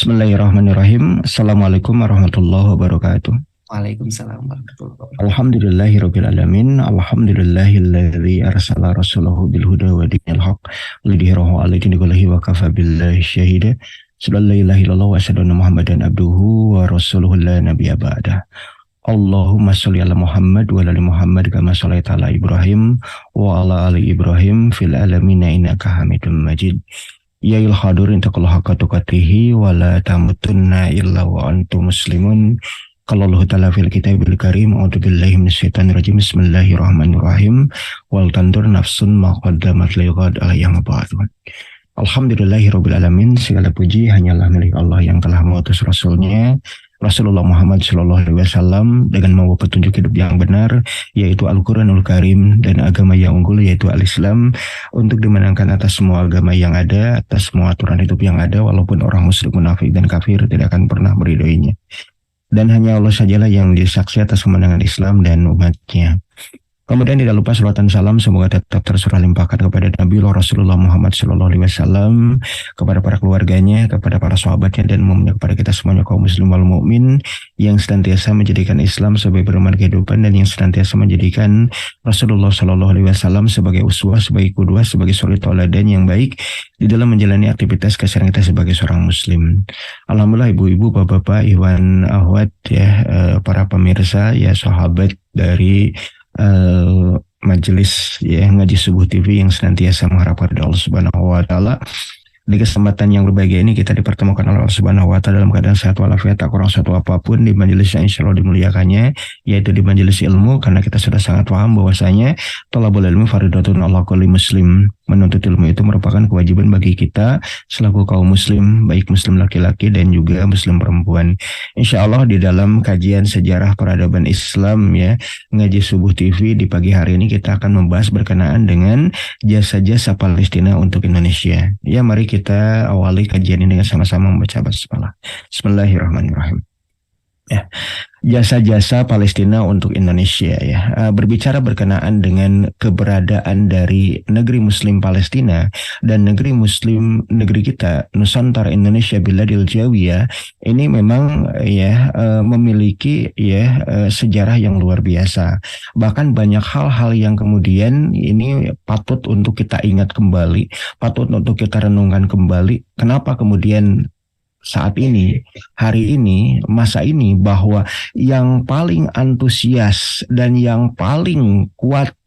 Bismillahirrahmanirrahim. Assalamualaikum warahmatullahi wabarakatuh. Waalaikumsalam warahmatullahi wabarakatuh. Alhamdulillahirabbil alamin. Alhamdulillahilladzi arsala rasulahu bil huda wa dinil haq lidhirahu 'ala dini kullihi wa kafa billahi syahida. Sallallahu la ilaha illallah wa asyhadu anna Muhammadan abduhu wa rasuluhu la nabiyya ba'dah. Allahumma sholli ala Muhammad wa ala ali Muhammad kama shallaita ala Ibrahim wa ala ali Ibrahim fil alamin innaka Hamidum Majid. Ya il hadirin taqullaha haqqa tuqatih wa la tamutunna illa wa antum muslimun. Qala Allah ta'ala fil kitabil karim, a'udzu billahi minasyaitonir rajim. Bismillahirrahmanirrahim. Wal tandur nafsun ma qaddamat lighad yang ba'du. Alhamdulillahirabbil alamin. Segala puji hanyalah milik Allah yang telah mengutus rasulnya Rasulullah Muhammad Sallallahu Alaihi Wasallam dengan membawa petunjuk hidup yang benar, yaitu Al-Quranul Karim, dan agama yang unggul yaitu Al-Islam, untuk dimenangkan atas semua agama yang ada, atas semua aturan hidup yang ada, walaupun orang musyrik, munafik, dan kafir tidak akan pernah meridhoinya. Dan hanya Allah sajalah yang disaksi atas kemenangan Islam dan umatnya. Kemudian tidak lupa salawat dan salam semoga tetap tersurah limpahkan kepada Nabi Rasulullah Muhammad Sallallahu Alaihi Wasallam, kepada para keluarganya, kepada para sahabatnya, dan umumnya kepada kita semuanya kaum muslim wal mukmin yang senantiasa menjadikan Islam sebagai pedoman kehidupan, dan yang senantiasa menjadikan Rasulullah Sallallahu Alaihi Wasallam sebagai uswah, sebagai qudwah, sebagai suri tauladan yang baik di dalam menjalani aktivitas keseharian kita sebagai seorang muslim. Alhamdulillah, ibu-ibu, bapak-bapak, ikhwan, akhwat, para pemirsa, sahabat dari majelis ngaji subuh TV yang senantiasa mengharapkan dari Allah Subhanahu wa taala. Di kesempatan yang berbahagia ini kita dipertemukan oleh Allah Subhanahu wa taala dalam keadaan sehat walafiat, tak kurang satu apapun, di majelis yang insyaallah dimuliakannya, yaitu di majelis ilmu, karena kita sudah sangat paham bahwasanya thalabul ilmi fardhatun 'ala kulli muslim. Menuntut ilmu itu merupakan kewajiban bagi kita selaku kaum muslim, baik muslim laki-laki dan juga muslim perempuan. Insyaallah di dalam kajian sejarah peradaban Islam ngaji subuh TV di pagi hari ini kita akan membahas berkenaan dengan jasa-jasa Palestina untuk Indonesia. Mari kita awali kajian ini dengan sama-sama membaca basmalah. Bismillahirrahmanirrahim. Jasa-jasa Palestina untuk Indonesia. Berbicara berkenaan dengan keberadaan dari negeri Muslim Palestina dan negeri Muslim negeri kita Nusantara Indonesia Biladil Jawiyah, ini memang memiliki sejarah yang luar biasa. Bahkan banyak hal-hal yang kemudian ini patut untuk kita ingat kembali, patut untuk kita renungkan kembali. Kenapa kemudian saat ini, hari ini, masa ini, bahwa yang paling antusias dan yang paling kuat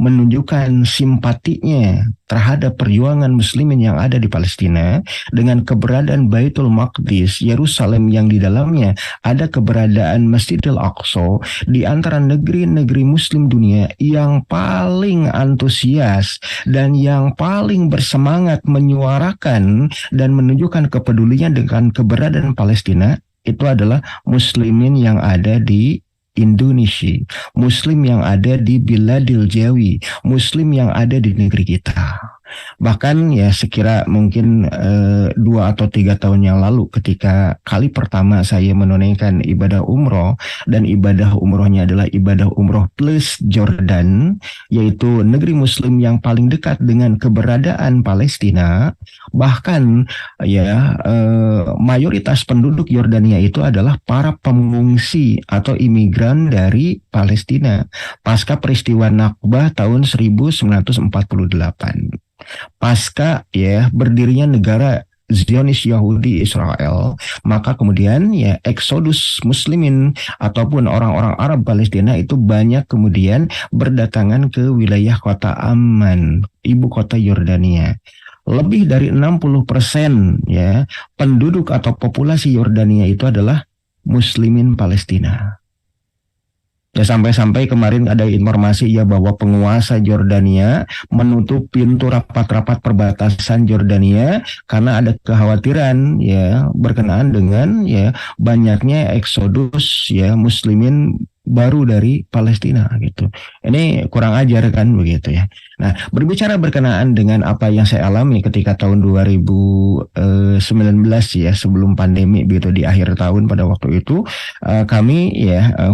menunjukkan simpatinya terhadap perjuangan muslimin yang ada di Palestina dengan keberadaan Baitul Maqdis, Yerusalem, yang di dalamnya ada keberadaan Masjidil Aqsa, di antara negeri-negeri muslim dunia yang paling antusias dan yang paling bersemangat menyuarakan dan menunjukkan kepedulian dengan keberadaan Palestina, itu adalah muslimin yang ada di Indonesia, muslim yang ada di Biladil Jawi, muslim yang ada di negeri kita. Bahkan sekira mungkin 2 atau 3 tahun yang lalu, ketika kali pertama saya menunaikan ibadah umroh, dan ibadah umrohnya adalah ibadah umroh plus Jordan, yaitu negeri muslim yang paling dekat dengan keberadaan Palestina. Bahkan mayoritas penduduk Yordania itu adalah para pengungsi atau imigran dari Palestina pasca peristiwa Nakbah tahun 1948. Pasca berdirinya negara Zionis Yahudi Israel, maka kemudian eksodus muslimin ataupun orang-orang Arab Palestina itu banyak kemudian berdatangan ke wilayah kota Amman, ibu kota Yordania. Lebih dari 60% penduduk atau populasi Yordania itu adalah muslimin Palestina. Sampai-sampai kemarin ada informasi bahwa penguasa Jordania menutup pintu rapat-rapat perbatasan Jordania karena ada kekhawatiran berkenaan dengan banyaknya eksodus muslimin baru dari Palestina gitu. Ini kurang ajar kan begitu ya. Nah, berbicara berkenaan dengan apa yang saya alami ketika tahun 2019 sebelum pandemi begitu, di akhir tahun pada waktu itu kami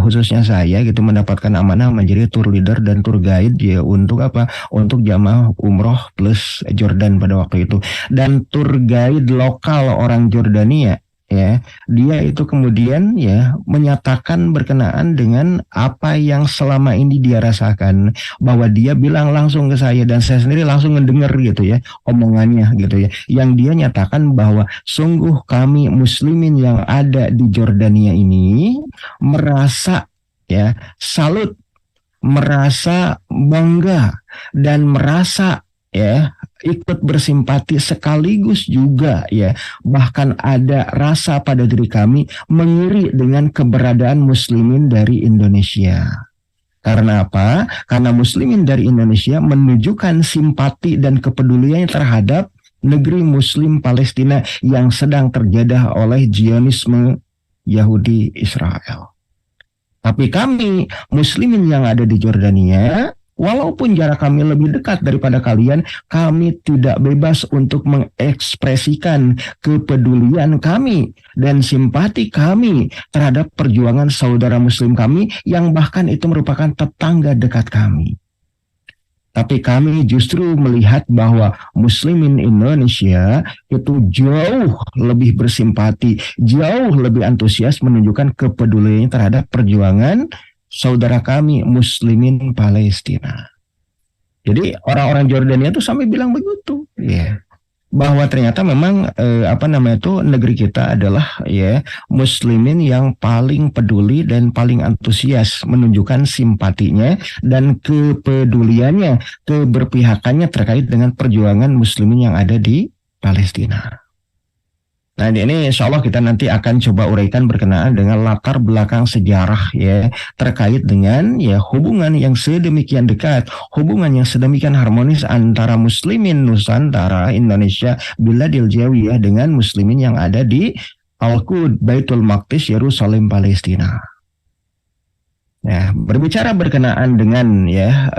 khususnya saya gitu mendapatkan amanah menjadi tour leader dan tour guide untuk apa? Untuk jamaah umroh plus Jordan pada waktu itu. Dan tour guide lokal orang Jordania ya, dia itu kemudian ya menyatakan berkenaan dengan apa yang selama ini dia rasakan, bahwa dia bilang langsung ke saya dan saya sendiri langsung mendengar gitu ya omongannya gitu ya, yang dia nyatakan bahwa sungguh kami muslimin yang ada di Jordania ini merasa ya salut, merasa bangga dan merasa ya ikut bersimpati sekaligus juga ya bahkan ada rasa pada diri kami mengiri dengan keberadaan muslimin dari Indonesia. Karena apa? Karena muslimin dari Indonesia menunjukkan simpati dan kepeduliannya terhadap negeri muslim Palestina yang sedang terjadah oleh Zionisme Yahudi Israel. Tapi kami muslimin yang ada di Jordania, walaupun jarak kami lebih dekat daripada kalian, kami tidak bebas untuk mengekspresikan kepedulian kami dan simpati kami terhadap perjuangan saudara muslim kami yang bahkan itu merupakan tetangga dekat kami. Tapi kami justru melihat bahwa muslimin Indonesia itu jauh lebih bersimpati, jauh lebih antusias menunjukkan kepeduliannya terhadap perjuangan saudara kami muslimin Palestina. Jadi orang-orang Jordania itu sampai bilang begitu, ya, bahwa ternyata memang negeri kita adalah ya muslimin yang paling peduli dan paling antusias menunjukkan simpatinya dan kepeduliannya, keberpihakannya terkait dengan perjuangan muslimin yang ada di Palestina. Nah ini insya Allah kita nanti akan coba uraikan berkenaan dengan latar belakang sejarah ya terkait dengan ya hubungan yang sedemikian dekat, hubungan yang sedemikian harmonis antara muslimin Nusantara Indonesia Biladil Jawiyah dengan muslimin yang ada di Al-Quds Baitul Maqdis Yerusalem Palestina. Ya, berbicara berkenaan dengan ya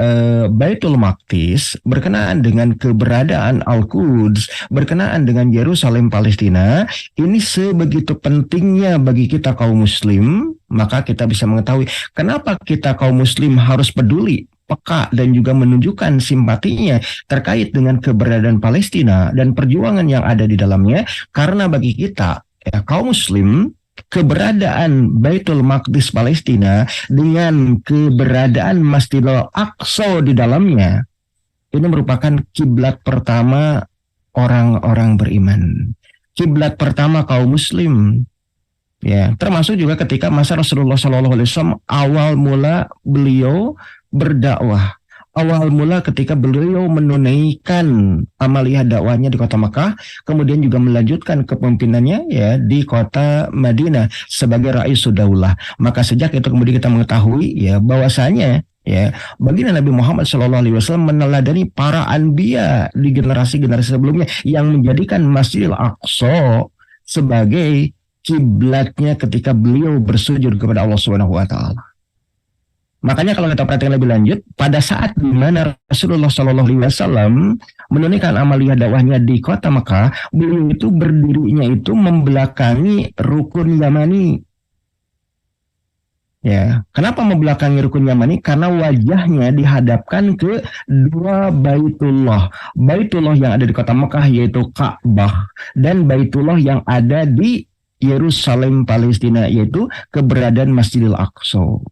Baitul Maqdis, berkenaan dengan keberadaan Al-Quds, berkenaan dengan Yerusalem Palestina, ini sebegitu pentingnya bagi kita kaum muslim, maka kita bisa mengetahui kenapa kita kaum muslim harus peduli, peka dan juga menunjukkan simpatinya terkait dengan keberadaan Palestina dan perjuangan yang ada di dalamnya, karena bagi kita ya kaum muslim keberadaan Baitul Maqdis Palestina dengan keberadaan Masjidil Aqsa di dalamnya ini merupakan kiblat pertama orang-orang beriman, kiblat pertama kaum muslim ya, termasuk juga ketika masa Rasulullah SAW awal mula beliau berdakwah, awal mula ketika beliau menunaikan amaliyah dakwahnya di kota Makkah, kemudian juga melanjutkan kepemimpinannya ya di kota Madinah sebagai Ra'isul Daulah. Maka sejak itu kemudian kita mengetahui ya bahwasanya ya baginda Nabi Muhammad SAW meneladani para anbiya di generasi-generasi sebelumnya yang menjadikan Masjidil Aqsa sebagai kiblatnya ketika beliau bersujud kepada Allah Subhanahu wa taala. Makanya kalau kita perhatikan lebih lanjut, pada saat di mana Rasulullah SAW menunaikan amaliyah dakwahnya di kota Mekah, beliau itu berdirinya itu membelakangi rukun Yamani. Ya, kenapa membelakangi rukun Yamani? Karena wajahnya dihadapkan ke dua Baitullah. Baitullah yang ada di kota Mekah yaitu Ka'bah, dan Baitullah yang ada di Yerusalem Palestina yaitu keberadaan Masjidil Aqsa.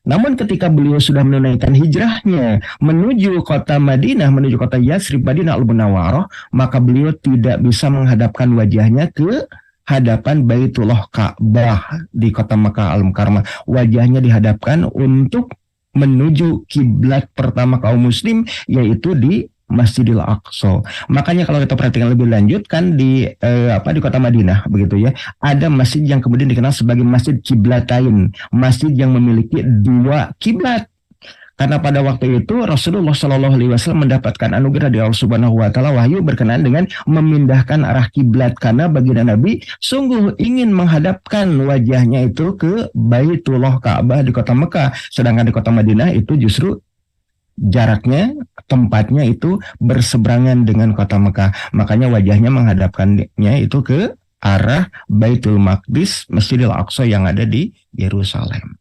Namun ketika beliau sudah menunaikan hijrahnya menuju kota Madinah, menuju kota Yatsrib Madinah Al-Munawwarah, maka beliau tidak bisa menghadapkan wajahnya ke hadapan Baitullah Ka'bah di kota Makkah Al-Mukarramah. Wajahnya dihadapkan untuk menuju kiblat pertama kaum muslim yaitu di Masjidil Aqsa. Makanya kalau kita perhatikan lebih lanjut kan di kota Madinah begitu ya, ada masjid yang kemudian dikenal sebagai Masjid Qiblatain, masjid yang memiliki dua kiblat. Karena pada waktu itu Rasulullah SAW mendapatkan anugerah dari Allah Subhanahu wa taala wahyu berkenaan dengan memindahkan arah kiblat, karena baginda Nabi sungguh ingin menghadapkan wajahnya itu ke Baitullah Ka'bah di kota Mekah, sedangkan di kota Madinah itu justru jaraknya, tempatnya itu berseberangan dengan kota Mekah. Makanya wajahnya menghadapkannya itu ke arah Baitul Maqdis, Masjidil Aqsa yang ada di Yerusalem.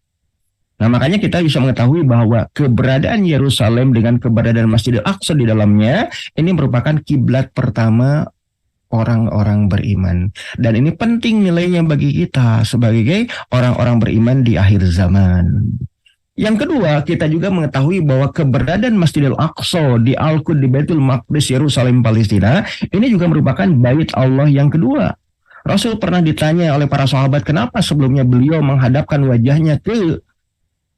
Nah makanya kita bisa mengetahui bahwa keberadaan Yerusalem dengan keberadaan Masjidil Aqsa di dalamnya ini merupakan kiblat pertama orang-orang beriman. Dan ini penting nilainya bagi kita sebagai orang-orang beriman di akhir zaman. Yang kedua, kita juga mengetahui bahwa keberadaan Masjidil Aqsa di Al-Quds di Baitul Maqdis Yerusalem Palestina ini juga merupakan bait Allah yang kedua. Rasul pernah ditanya oleh para sahabat kenapa sebelumnya beliau menghadapkan wajahnya ke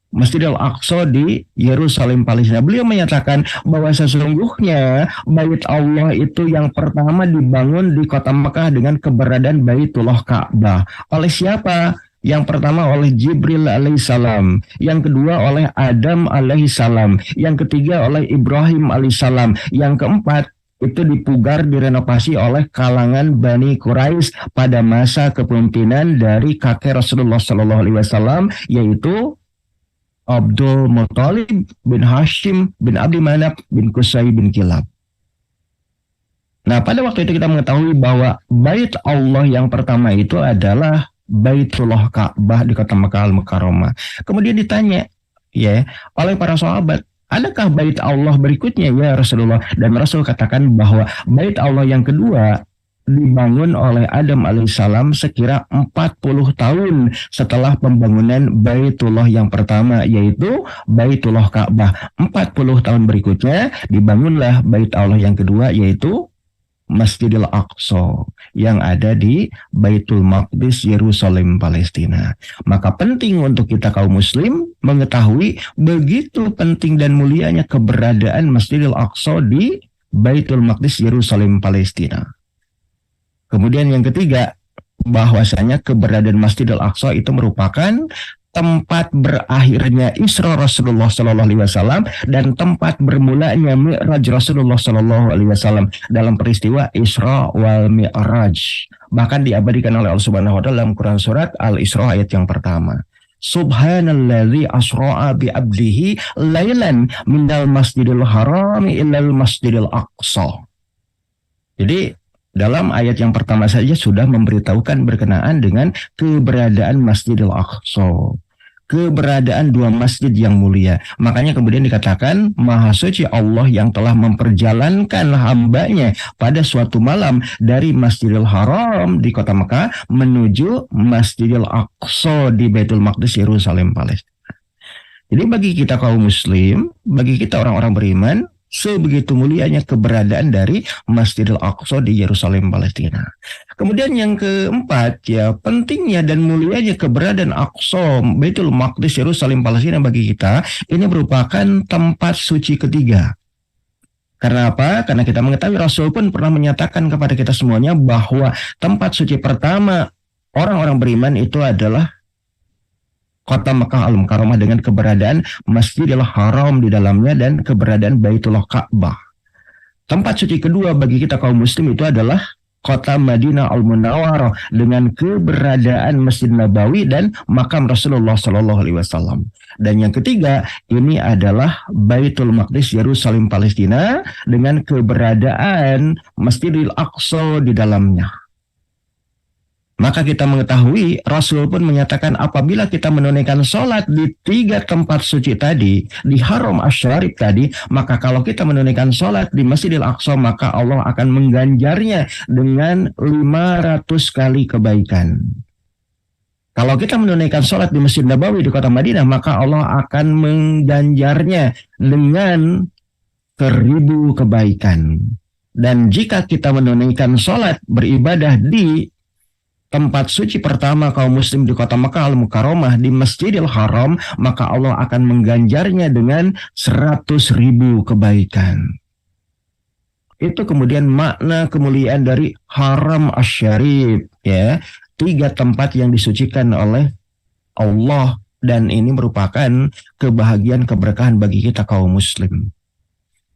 Masjidil Aqsa di Yerusalem Palestina. Beliau menyatakan bahwa sesungguhnya bait Allah itu yang pertama dibangun di kota Mekah dengan keberadaan Baitullah Ka'bah. Oleh siapa? Yang pertama oleh Jibril alaihissalam, yang kedua oleh Adam alaihissalam, yang ketiga oleh Ibrahim alaihissalam, yang keempat itu dipugar direnovasi oleh kalangan Bani Quraisy pada masa kepemimpinan dari kakek Rasulullah Shallallahu Alaihi Wasallam, yaitu Abdul Muthalib bin Hashim bin Abdi Manaf bin Qusay bin Kilab. Nah, pada waktu itu kita mengetahui bahwa bait Allah yang pertama itu adalah Baitullah Ka'bah di kota Mekah Al-Mukarramah. Kemudian ditanya oleh para sahabat, adakah bait Allah berikutnya ya Rasulullah? Dan Rasul katakan bahwa bait Allah yang kedua dibangun oleh Adam alaihissalam sekira 40 tahun setelah pembangunan Baitullah yang pertama, yaitu Baitullah Ka'bah. 40 tahun berikutnya dibangunlah bait Allah yang kedua, yaitu Masjidil Aqsa yang ada di Baitul Maqdis Yerusalem Palestina. Maka penting untuk kita kaum muslim mengetahui begitu penting dan mulianya keberadaan Masjidil Aqsa di Baitul Maqdis Yerusalem Palestina. Kemudian yang ketiga, bahwasanya keberadaan Masjidil Aqsa itu merupakan tempat berakhirnya Isra Rasulullah Shallallahu Alaihi Wasallam dan tempat bermulanya Mi'raj Rasulullah Shallallahu Alaihi Wasallam dalam peristiwa Isra wal Mi'raj. Bahkan diabadikan oleh Allah Subhanahu Wa Taala dalam Quran surat Al-Isra ayat yang pertama. Subhanalladzi asra'a bi 'abdihi lailan minal masjidil harami ilal masjidil aqsa. Jadi dalam ayat yang pertama saja sudah memberitahukan berkenaan dengan keberadaan Masjidil Aqsa, keberadaan dua masjid yang mulia. Makanya kemudian dikatakan Maha Suci Allah yang telah memperjalankan hambanya pada suatu malam dari Masjidil Haram di kota Mekah menuju Masjidil Aqsa di Baitul Maqdis Yerusalem Palestina. Jadi bagi kita kaum muslim, bagi kita orang-orang beriman, sebegitu mulianya keberadaan dari Masjidil Aqsa di Yerusalem Palestina. Kemudian yang keempat, pentingnya dan mulianya keberadaan Aqsa Baitul Maqdis Yerusalem Palestina bagi kita ini merupakan tempat suci ketiga. Karena apa? Karena kita mengetahui Rasul pun pernah menyatakan kepada kita semuanya bahwa tempat suci pertama orang-orang beriman itu adalah kota Mekah Al-Mukarramah dengan keberadaan Masjidil Haram di dalamnya dan keberadaan Baitullah Ka'bah. Tempat suci kedua bagi kita kaum muslim itu adalah kota Madinah Al-Munawwarah dengan keberadaan Masjid Nabawi dan makam Rasulullah Shallallahu Alaihi Wasallam. Dan yang ketiga ini adalah Baitul Maqdis Yerusalem Palestina dengan keberadaan Masjidil Aqsa di dalamnya. Maka kita mengetahui Rasul pun menyatakan apabila kita menunaikan sholat di tiga tempat suci tadi, di Haram Asy-Syarif tadi, maka kalau kita menunaikan sholat di Masjidil Aqsa, maka Allah akan mengganjarnya dengan 500 kali kebaikan. Kalau kita menunaikan sholat di Masjid Nabawi di kota Madinah, maka Allah akan mengganjarnya dengan 1000 kebaikan. Dan jika kita menunaikan sholat beribadah di tempat suci pertama kaum muslim di kota Mekah Al-Mukarramah di Masjidil Haram, maka Allah akan mengganjarnya dengan 100.000 kebaikan. Itu kemudian makna kemuliaan dari Haram Asy-Syarif, tiga tempat yang disucikan oleh Allah, dan ini merupakan kebahagiaan keberkahan bagi kita kaum muslim.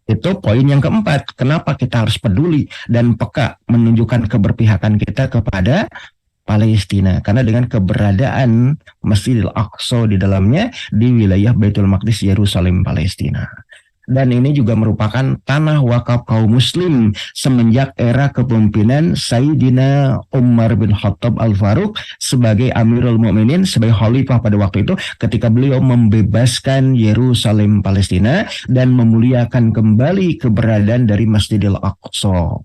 Itu poin yang keempat, kenapa kita harus peduli dan peka menunjukkan keberpihakan kita kepada Palestina, karena dengan keberadaan Masjidil Aqsa di dalamnya di wilayah Baitul Maqdis Yerusalem Palestina. Dan ini juga merupakan tanah wakaf kaum muslim semenjak era kepemimpinan Sayyidina Umar bin Khattab Al-Faruq sebagai Amirul Mukminin, sebagai khalifah pada waktu itu, ketika beliau membebaskan Yerusalem Palestina dan memuliakan kembali keberadaan dari Masjidil Aqsa.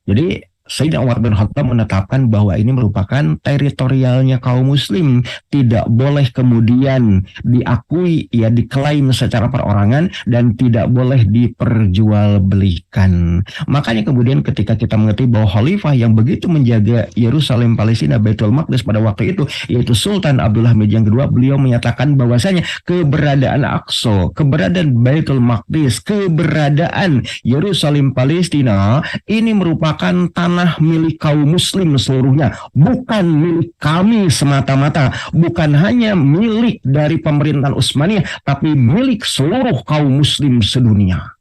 Jadi Sayyidina Umar bin Khattab menetapkan bahwa ini merupakan teritorialnya kaum muslim, tidak boleh kemudian diakui, ya diklaim secara perorangan dan tidak boleh diperjualbelikan. Makanya kemudian ketika kita mengerti bahwa khalifah yang begitu menjaga Yerusalem, Palestina, Baitul Maqdis pada waktu itu, yaitu Sultan Abdullah Hamid yang kedua, beliau menyatakan bahwasanya keberadaan Aqsa, keberadaan Baitul Maqdis, keberadaan Yerusalem, Palestina, ini merupakan tanah milik kaum muslim seluruhnya, bukan milik kami semata-mata, bukan hanya milik dari pemerintahan Utsmaniyah, tapi milik seluruh kaum muslim sedunia.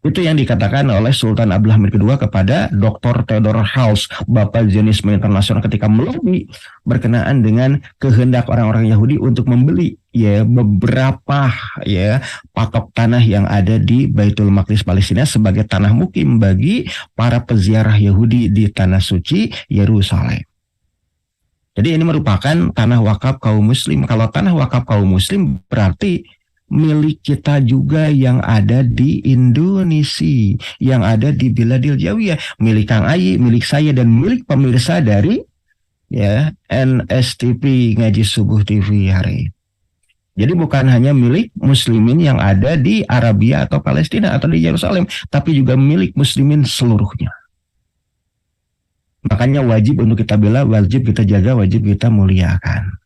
Itu yang dikatakan oleh Sultan Abdullah Hamid II kepada Dr. Theodore Hals, Bapak Zionisme Internasional, ketika melobi berkenaan dengan kehendak orang-orang Yahudi untuk membeli ya beberapa ya patok tanah yang ada di Baitul Maqdis Palestina sebagai tanah mukim bagi para peziarah Yahudi di tanah suci Yerusalem. Jadi ini merupakan tanah wakaf kaum muslim. Kalau tanah wakaf kaum muslim berarti milik kita juga yang ada di Indonesia, yang ada di Biladil Jawiyah, milik Kang Ayi, milik saya dan milik pemirsa dari ya NSTP Ngaji Subuh TV hari. Jadi bukan hanya milik muslimin yang ada di Arabia atau Palestina atau di Yerusalem, tapi juga milik muslimin seluruhnya. Makanya wajib untuk kita bela, wajib kita jaga, wajib kita muliakan.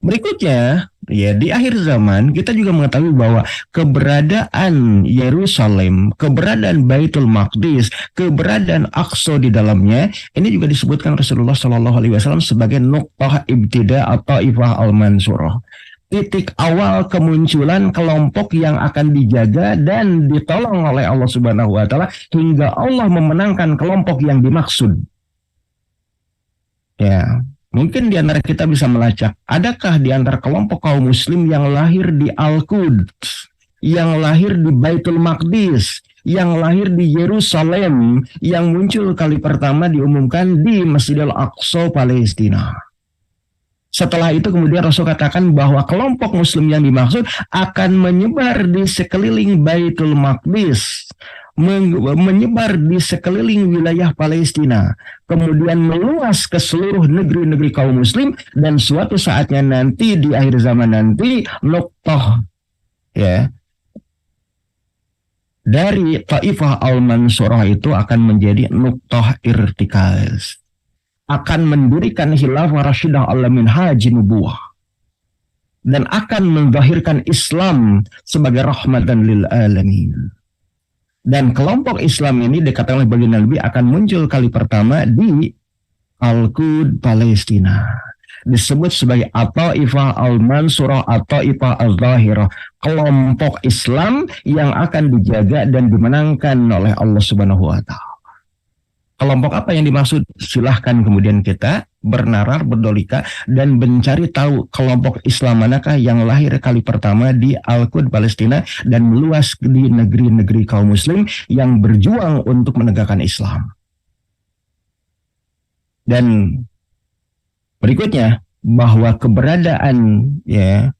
Berikutnya, ya di akhir zaman kita juga mengetahui bahwa keberadaan Yerusalem, keberadaan Baitul Maqdis, keberadaan Aqsa di dalamnya, ini juga disebutkan Rasulullah SAW sebagai nuqtah ibtida atau Taifah al-Mansurah. Titik awal kemunculan kelompok yang akan dijaga dan ditolong oleh Allah Subhanahu wa taala hingga Allah memenangkan kelompok yang dimaksud. Ya. Mungkin di antara kita bisa melacak, adakah di antara kelompok kaum muslim yang lahir di Al-Quds, yang lahir di Baitul Maqdis, yang lahir di Yerusalem, yang muncul kali pertama diumumkan di Masjidil Aqsa, Palestina. Setelah itu kemudian Rasul katakan bahwa kelompok muslim yang dimaksud akan menyebar di sekeliling Baitul Maqdis, menyebar di sekeliling wilayah Palestina, kemudian meluas ke seluruh negeri-negeri kaum muslim, dan suatu saatnya nanti di akhir zaman nanti nuqtah ya dari Taifah al-Mansurah itu akan menjadi nuqtah irtikaz, akan mendirikan khilafah rasyidah ala minhaji nubuwah dan akan menzahirkan Islam sebagai rahmatan lil alamin. Dan kelompok Islam ini dikatakan oleh baginda Nabi akan muncul kali pertama di Al-Quds, Palestina. Disebut sebagai At-Taifah al-Mansurah atau Taifah al-Zahirah. Kelompok Islam yang akan dijaga dan dimenangkan oleh Allah Subhanahu wa taala. Kelompok apa yang dimaksud? Silahkan kemudian kita bernarar, berdolika, dan mencari tahu kelompok Islam manakah yang lahir kali pertama di Al-Quds, Palestina, dan meluas di negeri-negeri kaum muslim yang berjuang untuk menegakkan Islam. Dan berikutnya, bahwa keberadaan ya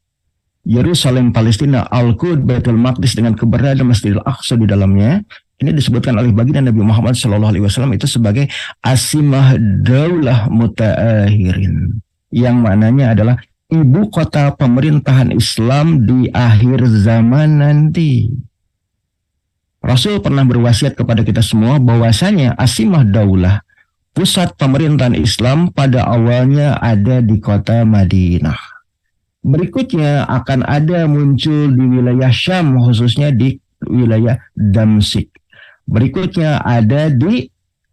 Yerusalem, Palestina, Al-Quds, Baitul Maqdis dengan keberadaan Masjidil Aqsa di dalamnya, ini disebutkan oleh baginda Nabi Muhammad SAW itu sebagai asimah daulah mutaakhirin, yang maknanya adalah ibu kota pemerintahan Islam di akhir zaman nanti. Rasul pernah berwasiat kepada kita semua bahwasanya asimah daulah, pusat pemerintahan Islam pada awalnya ada di kota Madinah. Berikutnya akan ada muncul di wilayah Syam, khususnya di wilayah Damsyik. Berikutnya ada di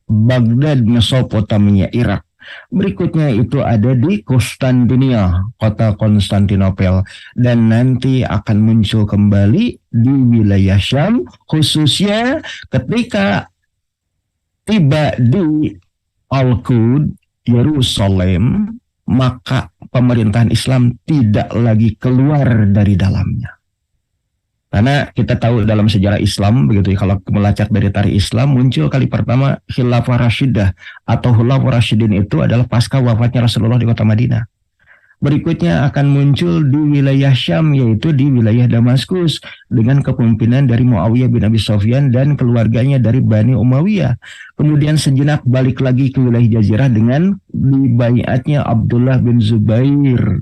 Baghdad, Mesopotamia, Irak. Berikutnya itu ada di Konstantinia, kota Konstantinopel. Dan nanti akan muncul kembali di wilayah Syam, khususnya ketika tiba di Al-Quds, Yerusalem, maka pemerintahan Islam tidak lagi keluar dari dalamnya. Karena kita tahu dalam sejarah Islam, begitu ya, kalau melacak dari tarikh Islam, muncul kali pertama Khilafah Rasyidah atau Khulafah Rasyidin itu adalah pasca wafatnya Rasulullah di kota Madinah. Berikutnya akan muncul di wilayah Syam, yaitu di wilayah Damaskus dengan kepemimpinan dari Muawiyah bin Abi Sufyan dan keluarganya dari Bani Umayyah. Kemudian sejenak balik lagi ke wilayah Jazirah dengan dibaiatnya Abdullah bin Zubair,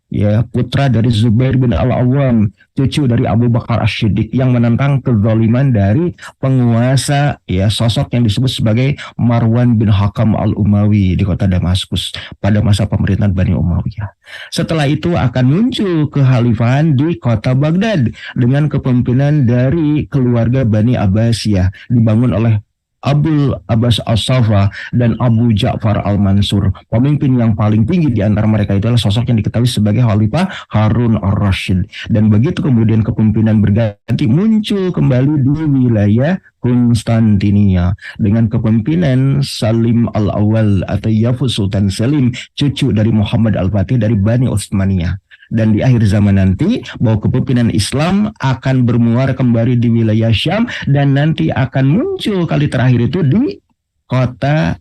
ya, putra dari Zubair bin Al-Awwam, cucu dari Abu Bakar As-Siddiq, yang menentang kezaliman dari penguasa, ya, sosok yang disebut sebagai Marwan bin Hakam Al-Umawi di kota Damaskus pada masa pemerintahan Bani Umayyah. Setelah itu akan muncul kekhalifahan di kota Baghdad dengan kepemimpinan dari keluarga Bani Abbasiyah, dibangun oleh Abul Abbas As-Safa dan Abu Ja'far Al-Mansur. Pemimpin yang paling tinggi di antara mereka itu adalah sosok yang diketahui sebagai Khalifah Harun Ar-Rasyid. Dan begitu kemudian kepemimpinan berganti, muncul kembali di wilayah Konstantinia dengan kepemimpinan Salim Al-Awwal atau Yafuz Sultan Salim, cucu dari Muhammad Al-Fatih dari Bani Utsmaniyah. Dan di akhir zaman nanti bahwa kepemimpinan Islam akan bermuara kembali di wilayah Syam dan nanti akan muncul kali terakhir itu di kota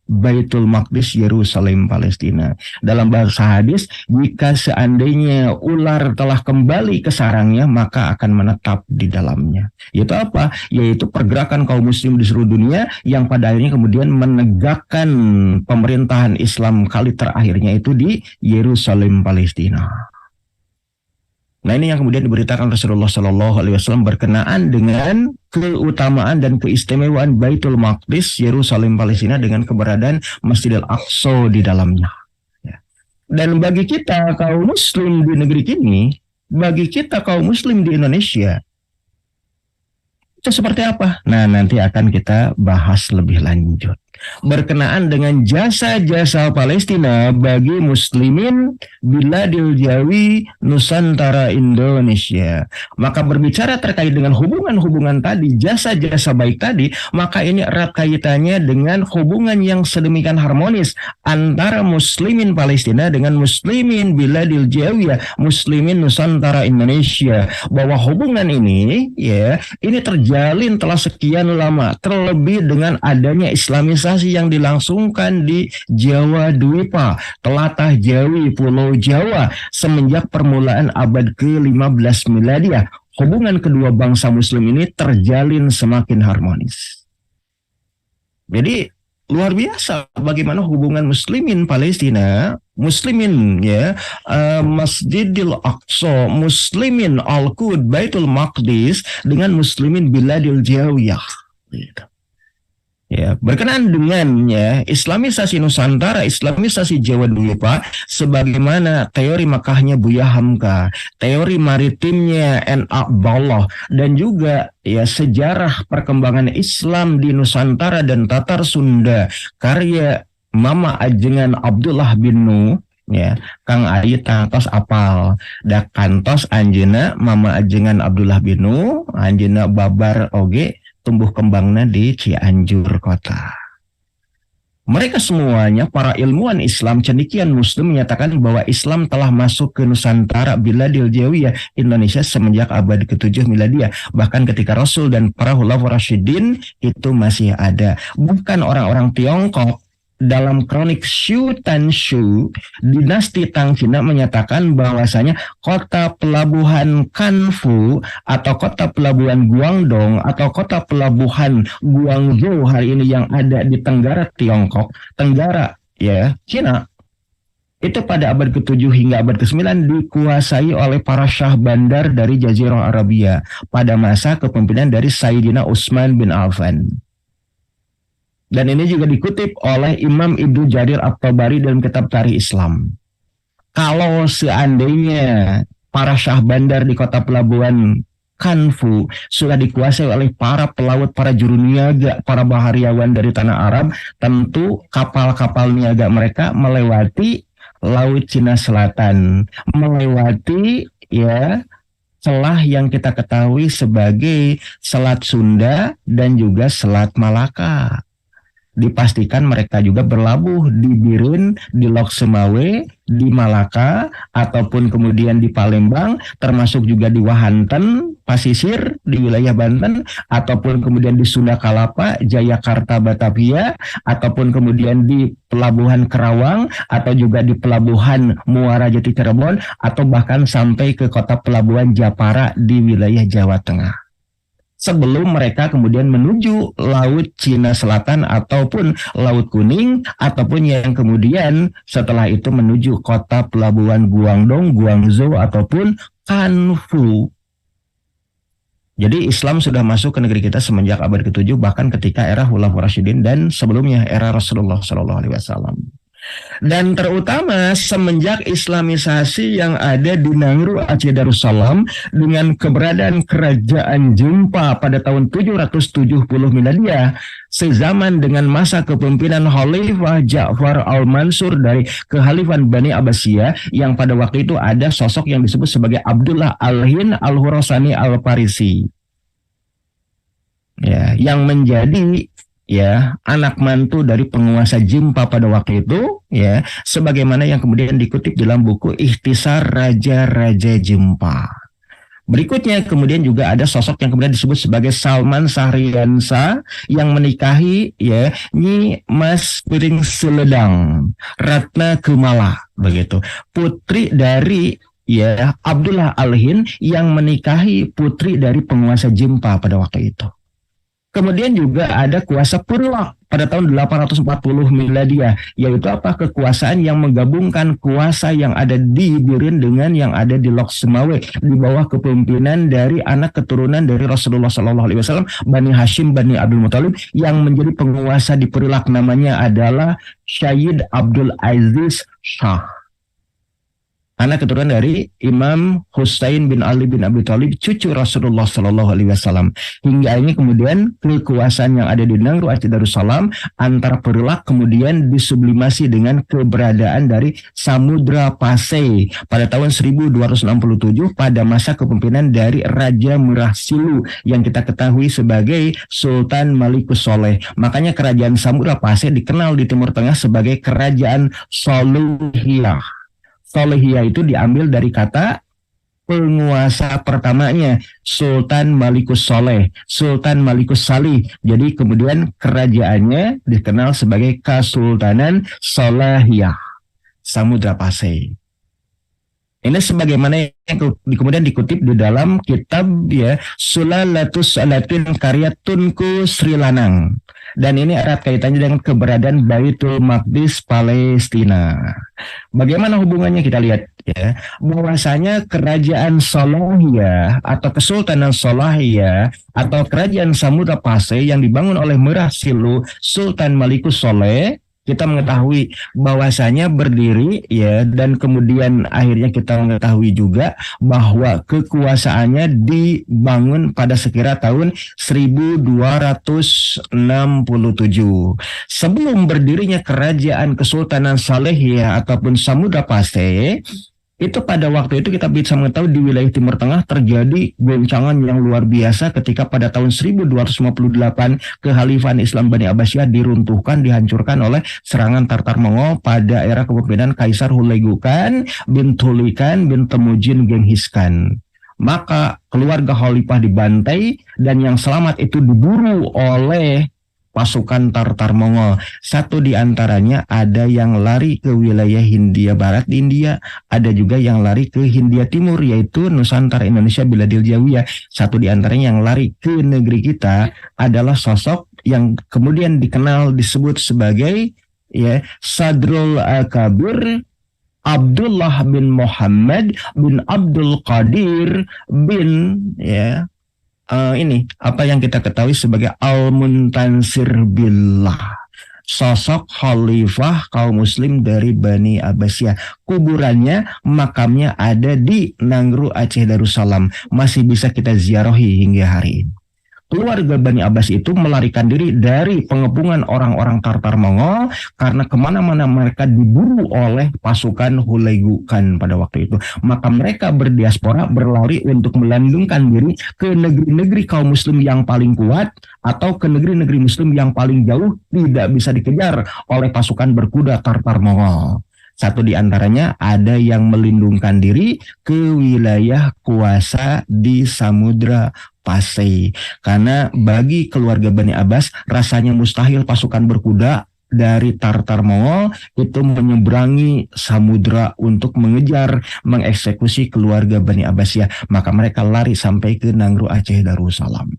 Baitul Maqdis, Yerusalem, Palestina. Dalam bahasa hadis, jika seandainya ular telah kembali ke sarangnya, maka akan menetap di dalamnya. Yaitu apa? Yaitu pergerakan kaum muslim di seluruh dunia yang pada akhirnya kemudian menegakkan pemerintahan Islam kali terakhirnya itu di Yerusalem, Palestina. Nah, ini yang kemudian diberitakan Rasulullah SAW berkenaan dengan keutamaan dan keistimewaan Baitul Maqdis, Yerusalem, Palestina dengan keberadaan Masjidil Aqsa di dalamnya. Dan bagi kita kaum muslim di negeri ini, bagi kita kaum muslim di Indonesia, itu seperti apa? Nah, nanti akan kita bahas lebih lanjut. Berkenaan dengan jasa-jasa Palestina bagi muslimin Biladil Jawi, Nusantara, Indonesia. Maka berbicara terkait dengan hubungan-hubungan tadi, jasa-jasa baik tadi, maka ini erat kaitannya dengan hubungan yang sedemikian harmonis antara muslimin Palestina dengan muslimin Biladil Jawi, muslimin Nusantara, Indonesia. Bahwa hubungan ini, ya, ini terjalin telah sekian lama, terlebih dengan adanya Islamisasi yang dilangsungkan di Jawa Dwipa, Telatah Jawi, Pulau Jawa semenjak permulaan abad ke-15 Miladiah. Hubungan kedua bangsa muslim ini terjalin semakin harmonis. Jadi luar biasa bagaimana hubungan muslimin Palestina, muslimin, ya, Masjidil Aqsa, muslimin Al-Quds, Baitul Maqdis dengan muslimin Biladil Jawiyah. Ya, berkenaan dengan, ya, Islamisasi Nusantara, Islamisasi Jawa Dwipa, sebagaimana teori Makkahnya Buya Hamka, teori maritimnya N.A. Balloh, dan juga, ya, sejarah perkembangan Islam di Nusantara dan Tatar Sunda, karya Mama Ajengan Abdullah bin Nu, ya, Kang Ayu tantos apal da kantos anjeuna Mama Ajengan Abdullah bin Nu, anjeuna babar oge tumbuh kembangnya di Cianjur kota. Mereka semuanya para ilmuwan Islam cendekian muslim menyatakan bahwa Islam telah masuk ke Nusantara Biladil Jawiyah Indonesia semenjak abad ke-7 Miladiah. Bahkan ketika Rasul dan para Khulafaur Rasyidin itu masih ada. Bukan orang-orang Tiongkok. Dalam kronik Shu Tanshu, dinasti Tang Cina menyatakan bahwasanya kota pelabuhan Kanfu atau kota pelabuhan Guangdong atau kota pelabuhan Guangzhou hari ini yang ada di Tenggara Tiongkok, Tenggara, ya, Cina, itu pada abad ke-7 hingga abad ke-9 dikuasai oleh para syah bandar dari Jazirah Arabia pada masa kepemimpinan dari Sayyidina Utsman bin Affan. Dan ini juga dikutip oleh Imam Ibnu Jarir At-Tabari dalam kitab Tarikh Islam. Kalau seandainya para syah bandar di kota pelabuhan Kanfu sudah dikuasai oleh para pelaut, para juru niaga, para bahariawan dari tanah Arab, tentu kapal-kapal niaga mereka melewati Laut Cina Selatan, melewati, ya, celah yang kita ketahui sebagai Selat Sunda dan juga Selat Malaka. Dipastikan mereka juga berlabuh di Biren, di Lok Semawe, di Malaka ataupun kemudian di Palembang, termasuk juga di Wahanten, Pasisir di wilayah Banten, ataupun kemudian di Sunda Kalapa, Jayakarta, Batavia, ataupun kemudian di Pelabuhan Kerawang, atau juga di Pelabuhan Muara Jati Cirebon, atau bahkan sampai ke kota pelabuhan Japara di wilayah Jawa Tengah. Sebelum mereka kemudian menuju Laut Cina Selatan ataupun Laut Kuning, ataupun yang kemudian setelah itu menuju kota pelabuhan Guangdong, Guangzhou, ataupun Kanfu. Jadi Islam sudah masuk ke negeri kita semenjak abad ke-7, bahkan ketika era Khulafaur Rasyidin dan sebelumnya era Rasulullah SAW. Dan terutama semenjak Islamisasi yang ada di Nangru Aceh Darussalam dengan keberadaan kerajaan Jempa pada tahun 770 Miladiah, sezaman dengan masa kepemimpinan Khalifah Ja'far al-Mansur dari Kekhalifan Bani Abbasiyah, yang pada waktu itu ada sosok yang disebut sebagai Abdullah al-Hin al-Khurasani al-Farisi, ya, yang menjadi anak mantu dari penguasa Jempa pada waktu itu, ya, sebagaimana yang kemudian dikutip dalam buku Ikhtisar Raja-Raja Jempa. Berikutnya kemudian juga ada sosok yang kemudian disebut sebagai Salman Sahriansa yang menikahi Nyi Mas Piring Seledang Ratna Kemala, begitu, putri dari Abdullah Al-Hin yang menikahi putri dari penguasa Jempa pada waktu itu. Kemudian juga ada kuasa Purlak pada tahun 840 Miladiah, yaitu apa? Kekuasaan yang menggabungkan kuasa yang ada di Birin dengan yang ada di Lok Semawe di bawah kepemimpinan dari anak keturunan dari Rasulullah SAW, Bani Hashim, Bani Abdul Muthalib, yang menjadi penguasa di Purlak namanya adalah Syed Abdul Aziz Shah, anak keturunan dari Imam Husain bin Ali bin Abi Thalib, cucu Rasulullah SAW. Hingga ini kemudian kekuasaan yang ada di Nangru Aceh Darussalam antara Perulak kemudian disublimasi dengan keberadaan dari Samudra Pasai pada tahun 1267 pada masa kepemimpinan dari Raja Murah Silu yang kita ketahui sebagai Sultan Malikus Soleh. Makanya kerajaan Samudra Pasai dikenal di Timur Tengah sebagai kerajaan Soluhiyah. Solehiyah itu diambil dari kata penguasa pertamanya, Sultan Malikus Soleh, Sultan Malikus Salih. Jadi kemudian kerajaannya dikenal sebagai Kesultanan Solehiyah, Samudra Pasai. Ini sebagaimana yang kemudian dikutip di dalam kitab Sulalatus Salatin karya Tunku Sri Lanang. Dan ini erat kaitannya dengan keberadaan Baitul Maqdis Palestina. Bagaimana hubungannya kita lihat bahwasanya kerajaan Solahiyah atau Kesultanan Solahiyah atau kerajaan Samudra Pasai yang dibangun oleh Murah Silu Sultan Malikus Soleh, kita mengetahui bahwasanya berdiri dan kemudian akhirnya kita mengetahui juga bahwa kekuasaannya dibangun pada sekira tahun 1267. Sebelum berdirinya kerajaan Kesultanan Salehiyah ataupun Samudra Pasai, itu pada waktu itu kita bisa mengetahui di wilayah Timur Tengah terjadi goncangan yang luar biasa ketika pada tahun 1258 Kekhalifan Islam Bani Abbasiyah diruntuhkan, dihancurkan oleh serangan Tartar Mongol pada era kepemimpinan Kaisar Hulagu Khan bin Tulikan bin Temujin Genghis Khan. Maka keluarga khalifah dibantai dan yang selamat itu diburu oleh pasukan Tartar Mongol. Satu di antaranya ada yang lari ke wilayah Hindia Barat di India, ada juga yang lari ke Hindia Timur yaitu Nusantara Indonesia Biladil Jawiyah. Satu di antaranya yang lari ke negeri kita adalah sosok yang kemudian dikenal disebut sebagai Sadrul Kabir Abdullah bin Muhammad bin Abdul Qadir bin ini apa yang kita ketahui sebagai Al-Muntansir Billah, sosok khalifah kaum muslim dari Bani Abbasiyah. Kuburannya, makamnya ada di Nangru Aceh Darussalam, masih bisa kita ziarahi hingga hari ini. Keluarga Bani Abbas itu melarikan diri dari pengepungan orang-orang Tartar Mongol karena kemana-mana mereka diburu oleh pasukan Hulagu Khan pada waktu itu. Maka mereka berdiaspora, berlari untuk melandungkan diri ke negeri-negeri kaum muslim yang paling kuat atau ke negeri-negeri muslim yang paling jauh tidak bisa dikejar oleh pasukan berkuda Tartar Mongol. Satu di antaranya ada yang melindungkan diri ke wilayah kuasa di Samudra Pasai. Karena bagi keluarga Bani Abbas rasanya mustahil pasukan berkuda dari Tartar Mongol itu menyeberangi samudra untuk mengejar, mengeksekusi keluarga Bani Abbasiyah. Maka mereka lari sampai ke Nangro Aceh Darussalam.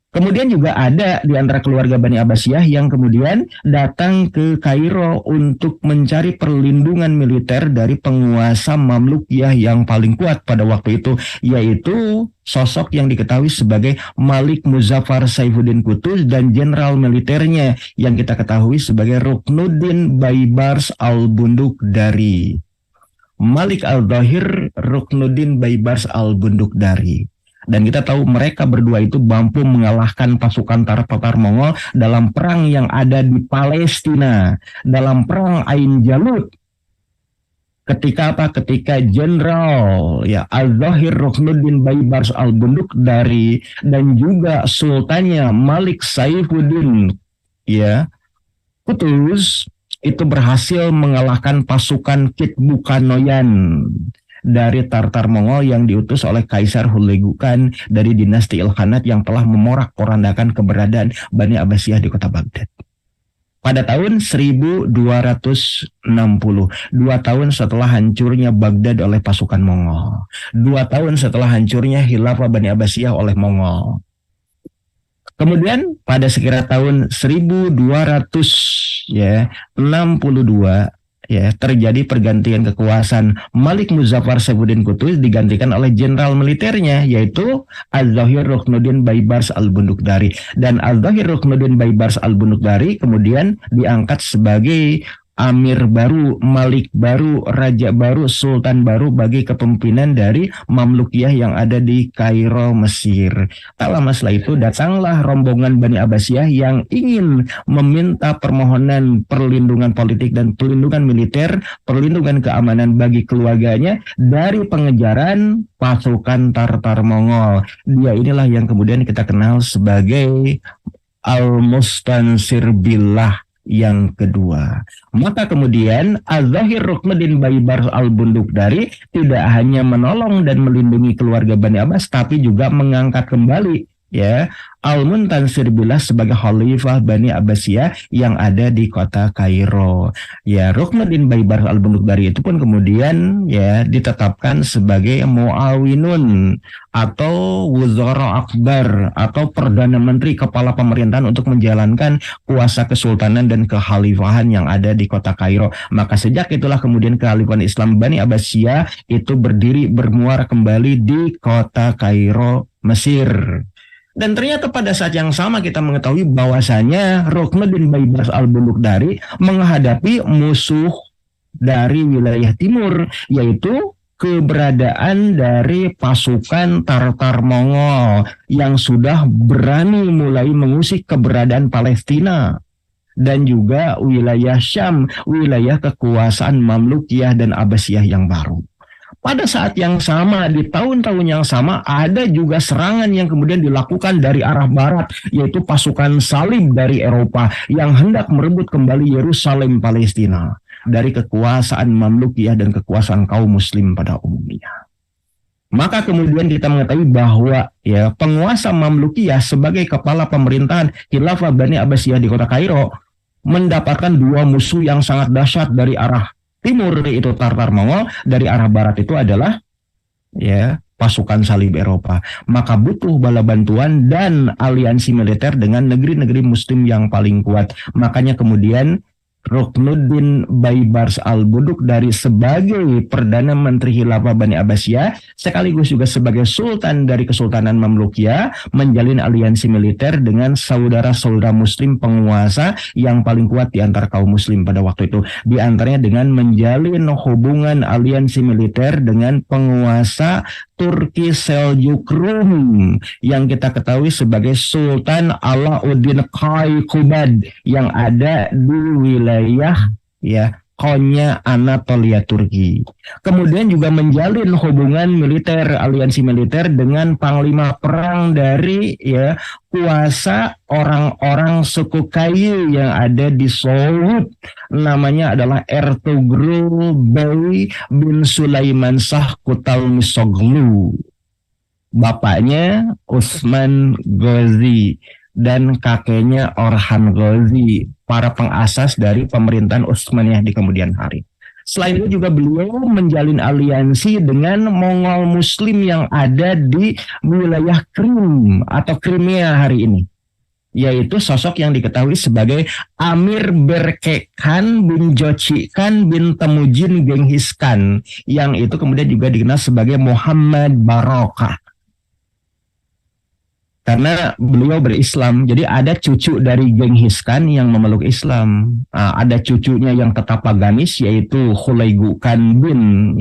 Kemudian juga ada di antara keluarga Bani Abbasiyah yang kemudian datang ke Kairo untuk mencari perlindungan militer dari penguasa Mamlukiyah yang paling kuat pada waktu itu, yaitu sosok yang diketahui sebagai Malik Muzaffar Saifuddin Qutuz dan jenderal militernya yang kita ketahui sebagai Ruknuddin Baibars al-Bundukdari. Malik al-Dhahir, Ruknuddin Baibars al-Bundukdari. Dan kita tahu mereka berdua itu mampu mengalahkan pasukan Tatar Mongol dalam perang yang ada di Palestina, dalam perang Ain Jalut. Ketika apa? Ketika jenderal Al-Zahir Ruknuddin Baibars al-Bundukdari dan juga sultannya Malik Saifuddin Qutuz itu berhasil mengalahkan pasukan Kitbukanoyan dari Tartar Mongol yang diutus oleh Kaisar Hulagukan dari dinasti Ilkhanat yang telah memorak-porandakan keberadaan Bani Abbasiyah di kota Baghdad. Pada tahun 1260, 2 tahun setelah hancurnya Baghdad oleh pasukan Mongol, 2 tahun setelah hancurnya Khilafah Bani Abbasiyah oleh Mongol. Kemudian pada sekira tahun 1262 terjadi pergantian kekuasaan. Malik Muzaffar Saifuddin Qutuz digantikan oleh jenderal militernya, yaitu Al-Zahir Ruknuddin Baibars al-Bundukdari. Dan Al-Zahir Ruknuddin Baibars al-Bundukdari kemudian diangkat sebagai Amir baru, Malik baru, Raja baru, Sultan baru bagi kepemimpinan dari Mamlukiyah yang ada di Kairo, Mesir. Tak lama setelah itu datanglah rombongan Bani Abbasiyah yang ingin meminta permohonan perlindungan politik dan perlindungan militer, perlindungan keamanan bagi keluarganya dari pengejaran pasukan Tartar Mongol. Dia inilah yang kemudian kita kenal sebagai Al-Mustansir Billah yang kedua. Maka kemudian Al-Zahir Ruknuddin Baibars al-Bundukdari tidak hanya menolong dan melindungi keluarga Bani Abbas, tapi juga mengangkat kembali Al-Muntansir Billah sebagai Khalifah Bani Abbasiyah yang ada di kota Kairo. Ruknuddin Baibars al-Bundukdari itu pun kemudian ditetapkan sebagai Muawinun atau Wuzara Akbar atau Perdana Menteri kepala pemerintahan untuk menjalankan kuasa kesultanan dan kekhalifahan yang ada di kota Kairo. Maka sejak itulah kemudian kekhalifahan Islam Bani Abbasiyah itu berdiri bermuara kembali di kota Kairo, Mesir. Dan ternyata pada saat yang sama kita mengetahui bahwasanya Ruknuddin Baibars al-Bundukdari menghadapi musuh dari wilayah timur, yaitu keberadaan dari pasukan Tartar Mongol yang sudah berani mulai mengusik keberadaan Palestina dan juga wilayah Syam, wilayah kekuasaan Mamlukiyah dan Abbasiyah yang baru. Pada saat yang sama, di tahun-tahun yang sama, ada juga serangan yang kemudian dilakukan dari arah barat, yaitu pasukan salib dari Eropa yang hendak merebut kembali Yerusalem, Palestina, dari kekuasaan Mamlukiyah dan kekuasaan kaum muslim pada umumnya. Maka kemudian kita mengetahui bahwa penguasa Mamlukiyah sebagai kepala pemerintahan Khilafah Bani Abbasiyah di kota Kairo mendapatkan 2 musuh yang sangat dahsyat dari arah timur, itu Tartar Mongol, dari arah barat itu adalah pasukan salib Eropa. Maka butuh bala bantuan dan aliansi militer dengan negeri-negeri muslim yang paling kuat. Makanya kemudian Ruknuddin Baibars al-Bundukdari sebagai Perdana Menteri Khilafah Bani Abbasiyah sekaligus juga sebagai Sultan dari Kesultanan Mamlukiyah menjalin aliansi militer dengan saudara-saudara muslim penguasa yang paling kuat di antara kaum muslim pada waktu itu. Di antaranya dengan menjalin hubungan aliansi militer dengan penguasa Turki Seljuk Rum yang kita ketahui sebagai Sultan Alauddin Qaykubad yang ada di wilayah Konya Anatolia Turki. Kemudian juga menjalin hubungan militer, aliansi militer dengan panglima perang dari ya kuasa orang-orang suku Kayu yang ada di Sohut. Namanya adalah Ertugrul Bey bin Sulaiman Shah Kutalmisoglu. Bapaknya Utsman Ghazi dan kakeknya Orhan Ghazi, para pengasas dari pemerintahan Utsmaniyah di kemudian hari. Selain itu juga beliau menjalin aliansi dengan Mongol Muslim yang ada di wilayah Krim atau Crimea hari ini, yaitu sosok yang diketahui sebagai Amir Berke Khan bin Jochi Khan bin Temujin Genghis Khan, yang itu kemudian juga dikenal sebagai Muhammad Barokah. Karena beliau berislam, jadi ada cucu dari Genghis Khan yang memeluk Islam. Ada cucunya yang tetap paganis, yaitu Khulaigu Khan bin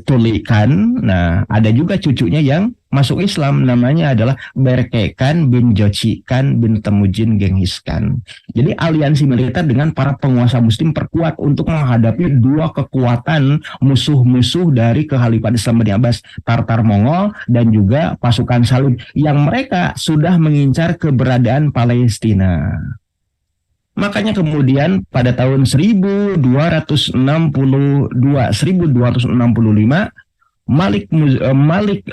Tuli Khan. Nah, ada juga cucunya yang masuk Islam, namanya adalah Berke Khan bin Jochi Khan bin Temujin Genghis Khan. Jadi aliansi militer dengan para penguasa muslim perkuat untuk menghadapi dua kekuatan musuh-musuh dari Khalifah Islam Bani Abbas, Tartar Mongol dan juga pasukan Salib yang mereka sudah mengincar keberadaan Palestina. Makanya kemudian pada tahun 1265 Malik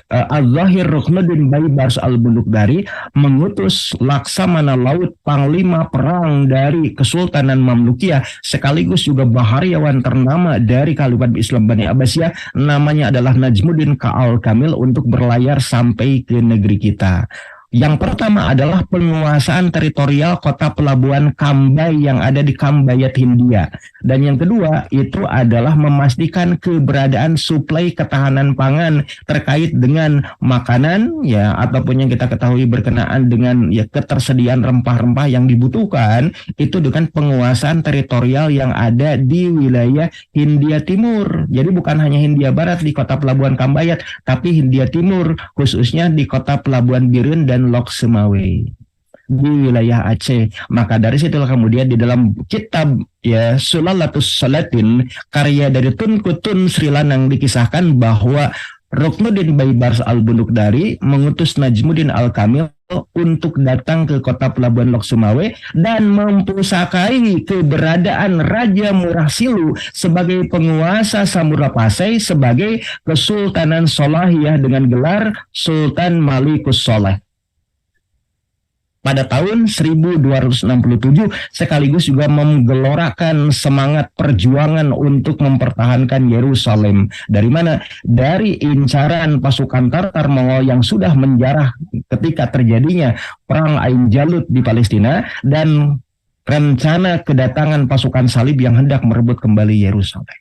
Az-Zahir Ruknuddin Baibars al-Bundukdari mengutus Laksamana Laut panglima perang dari Kesultanan Mamlukiyah sekaligus juga bahariawan ternama dari Khalifah Islam Bani Abbasiyah, namanya adalah Najmuddin Ka'al Kamil, untuk berlayar sampai ke negeri kita. Yang pertama adalah penguasaan teritorial kota pelabuhan Cambay yang ada di Cambayat, Hindia. Dan yang kedua itu adalah memastikan keberadaan suplai ketahanan pangan terkait dengan makanan ya, ataupun yang kita ketahui berkenaan dengan ya ketersediaan rempah-rempah yang dibutuhkan itu dengan penguasaan teritorial yang ada di wilayah Hindia Timur. Jadi bukan hanya Hindia Barat di kota pelabuhan Cambayat, tapi Hindia Timur khususnya di kota pelabuhan Birun dan Lok Sumawe di wilayah Aceh. Maka dari situlah kemudian di dalam kitab ya Sulalatus Salatin karya dari Tunku Tun Sri Lanang dikisahkan bahwa Ruknuddin Baibars al-Bundukdari mengutus Najmuddin al-Kamil untuk datang ke kota pelabuhan Lok Sumawe dan mempusakai keberadaan Raja Murah Silu sebagai penguasa Samurapasai sebagai Kesultanan Solahiyah dengan gelar Sultan Malikus Soleh pada tahun 1267, sekaligus juga menggelorakan semangat perjuangan untuk mempertahankan Yerusalem. Dari mana? Dari incaran pasukan Tartar Mongol yang sudah menjarah ketika terjadinya perang Ain Jalut di Palestina dan rencana kedatangan pasukan Salib yang hendak merebut kembali Yerusalem.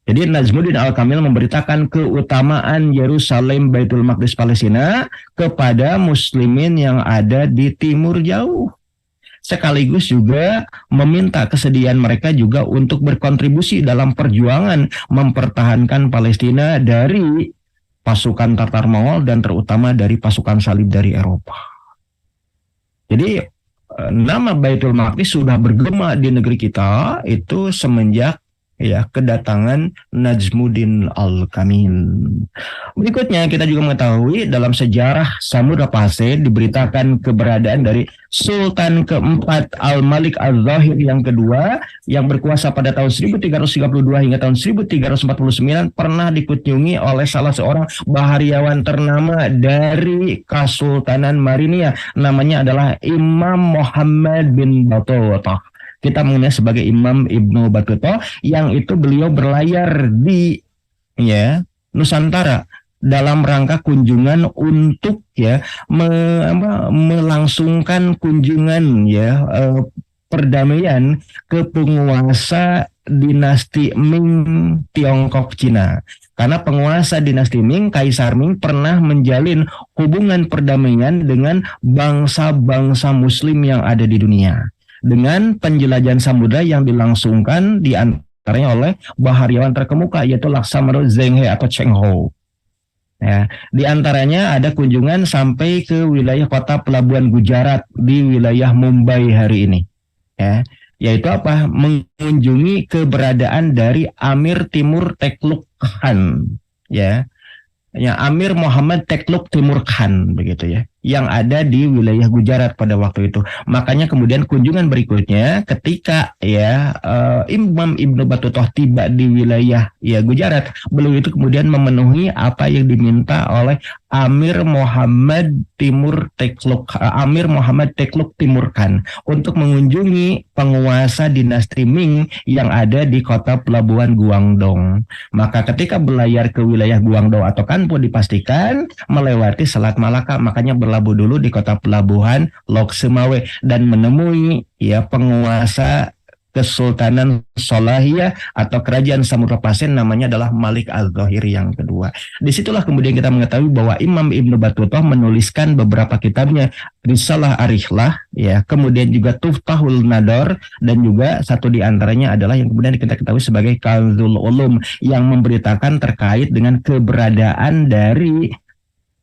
Jadi Najmuddin al-Kamil memberitakan keutamaan Yerusalem Baitul Maqdis Palestina kepada muslimin yang ada di timur jauh. Sekaligus juga meminta kesediaan mereka juga untuk berkontribusi dalam perjuangan mempertahankan Palestina dari pasukan Tartar Mongol dan terutama dari pasukan Salib dari Eropa. Jadi nama Baitul Maqdis sudah bergema di negeri kita itu semenjak ya kedatangan Najmuddin al-Kamil. Berikutnya kita juga mengetahui dalam sejarah Samurapasai diberitakan keberadaan dari Sultan keempat Al-Malik Az-Zahir yang kedua yang berkuasa pada tahun 1332 hingga tahun 1349, pernah dikunjungi oleh salah seorang bahariawan ternama dari Kesultanan Mariniyah, namanya adalah Imam Muhammad bin Battuta. Kita mengenal sebagai Imam Ibnu Battuta, yang itu beliau berlayar di Nusantara dalam rangka kunjungan untuk melangsungkan kunjungan perdamaian ke penguasa dinasti Ming Tiongkok Cina. Karena penguasa dinasti Ming, Kaisar Ming, pernah menjalin hubungan perdamaian dengan bangsa-bangsa muslim yang ada di dunia dengan penjelajahan samudra yang dilangsungkan di antaranya oleh bahariawan terkemuka yaitu Laksamana Zheng He atau Cheng Ho. Ya, di antaranya ada kunjungan sampai ke wilayah kota pelabuhan Gujarat di wilayah Mumbai hari ini. Ya, yaitu apa? Mengunjungi keberadaan dari Amir Timur Takluk Khan, ya. Ya, Amir Muhammad Takluk Timur Khan begitu ya, yang ada di wilayah Gujarat pada waktu itu. Makanya kemudian kunjungan berikutnya ketika ya Imam Ibnu Battutah tiba di wilayah ya Gujarat, beliau itu kemudian memenuhi apa yang diminta oleh Amir Muhammad Takluk Timur Khan untuk mengunjungi penguasa dinasti Ming yang ada di kota pelabuhan Guangdong. Maka ketika berlayar ke wilayah Guangdong atau Kanpo dipastikan melewati Selat Malaka, makanya berlabuh dulu di kota pelabuhan Lok Sumawe dan menemui ya penguasa Kesultanan Solahiyah atau Kerajaan Samudra Pasir, namanya adalah Malik Al-Zahir yang kedua. Disitulah kemudian kita mengetahui bahwa Imam Ibnu Battutah menuliskan beberapa kitabnya, Risalah Arihlah, ya, kemudian juga Tuftahul Nador, dan juga satu di antaranya adalah yang kemudian kita ketahui sebagai Kanzul Ulum, yang memberitakan terkait dengan keberadaan dari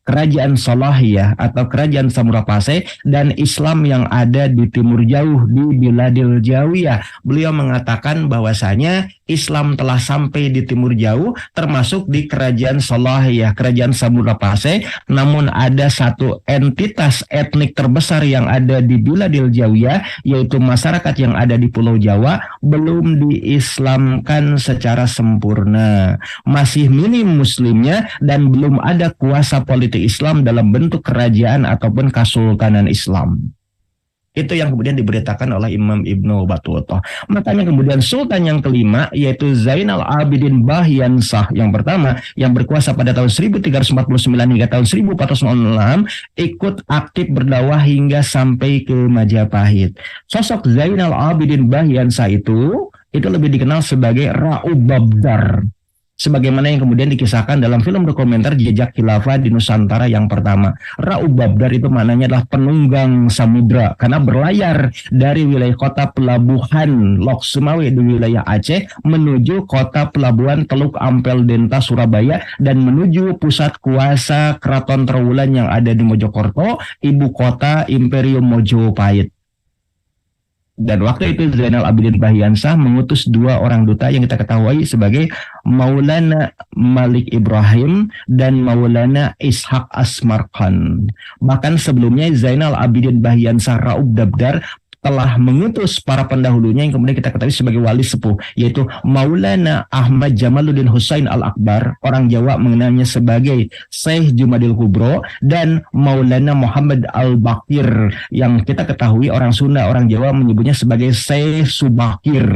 Kerajaan Solahiyah atau Kerajaan Samurapase dan Islam yang ada di timur jauh di Biladil Jawiyah. Beliau mengatakan bahwasanya Islam telah sampai di timur jauh termasuk di Kerajaan Solahiyah, Kerajaan Samurapase, namun ada satu entitas etnik terbesar yang ada di Biladil Jawiyah, yaitu masyarakat yang ada di Pulau Jawa, belum diislamkan secara sempurna. Masih minim muslimnya dan belum ada kuasa politik Islam dalam bentuk kerajaan ataupun kesultanan Islam. Itu yang kemudian diberitakan oleh Imam Ibnu Battutah. Makanya kemudian Sultan yang kelima, yaitu Zainal Abidin Bahyansah yang pertama, yang berkuasa pada tahun 1349 hingga tahun 1406, ikut aktif berdakwah hingga sampai ke Majapahit. Sosok Zainal Abidin Bahyansah itu lebih dikenal sebagai Ra'ub Babdar, sebagaimana yang kemudian dikisahkan dalam film dokumenter Jejak Khilafah di Nusantara yang pertama. Ra'ub Babdar itu maknanya adalah penunggang samudra, karena berlayar dari wilayah kota pelabuhan Lok Sumawe di wilayah Aceh menuju kota pelabuhan Teluk Ampel Denta Surabaya dan menuju pusat kuasa Keraton Trowulan yang ada di Mojokerto, ibu kota Imperium Mojopahit. Dan waktu itu Zainal Abidin Bahyansah mengutus dua orang duta yang kita ketahui sebagai Maulana Malik Ibrahim dan Maulana Ishaq Asmarkan. Bahkan sebelumnya Zainal Abidin Bahyansah Ra'ub Babdar telah mengutus para pendahulunya yang kemudian kita ketahui sebagai wali sepuh, yaitu Maulana Ahmad Jamaluddin Husain Al-Akbar, orang Jawa mengenalnya sebagai Syekh Jumadil Kubro, dan Maulana Muhammad Al-Bakir yang kita ketahui orang Sunda, orang Jawa menyebutnya sebagai Syekh Subakir.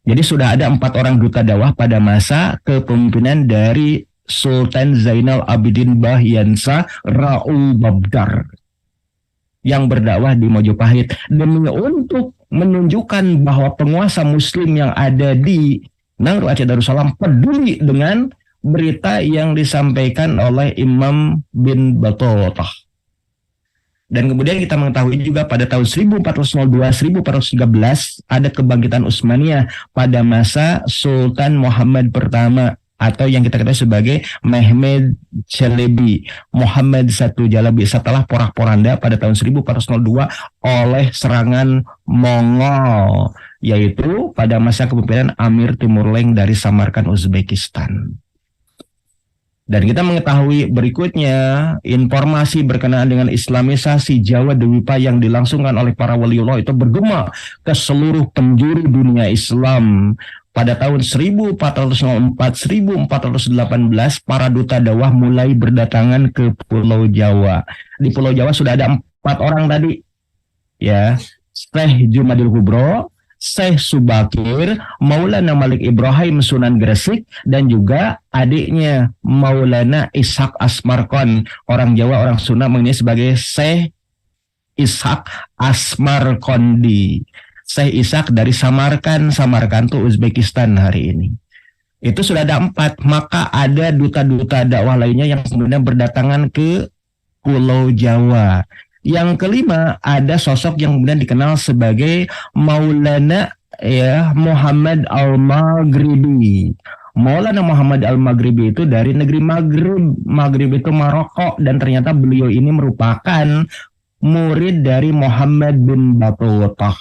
Jadi sudah ada 4 orang duta dakwah pada masa kepemimpinan dari Sultan Zainal Abidin Bahyansah Ra'ub Babdar yang berdakwah di Mojopahit demi untuk menunjukkan bahwa penguasa muslim yang ada di Nangro Aceh Darussalam peduli dengan berita yang disampaikan oleh Imam bin Battutah. Dan kemudian kita mengetahui juga pada tahun 1402-1413 ada kebangkitan Utsmaniyah pada masa Sultan Muhammad pertama, atau yang kita ketahui sebagai Mehmed Chelebi, Muhammad I Jalabi, setelah porak-poranda pada tahun 1402 oleh serangan Mongol, yaitu pada masa kepemimpinan Amir Timur Leng dari Samarkand, Uzbekistan. Dan kita mengetahui berikutnya informasi berkenaan dengan Islamisasi Jawa Dwipa yang dilangsungkan oleh para waliullah itu bergema ke seluruh penjuru dunia Islam. Pada tahun 1404-1418 para duta dakwah mulai berdatangan ke Pulau Jawa. Di Pulau Jawa sudah ada 4 orang tadi, ya, Syekh Jumadil Kubro, Syekh Subakir, Maulana Malik Ibrahim Sunan Gresik, dan juga adiknya Maulana Ishaq Asmarkan, orang Jawa orang Sunda mengenai sebagai Syekh Ishaq Asmarkondi. Syekh Ishaq dari Samarkand itu Uzbekistan hari ini. Itu sudah ada 4, maka ada duta-duta dakwah lainnya yang kemudian berdatangan ke Pulau Jawa. Yang kelima ada sosok yang kemudian dikenal sebagai Maulana Muhammad Al-Maghribi. Maulana Muhammad Al-Maghribi itu dari negeri Maghrib. Maghrib itu Maroko, dan ternyata beliau ini merupakan murid dari Muhammad bin Battuta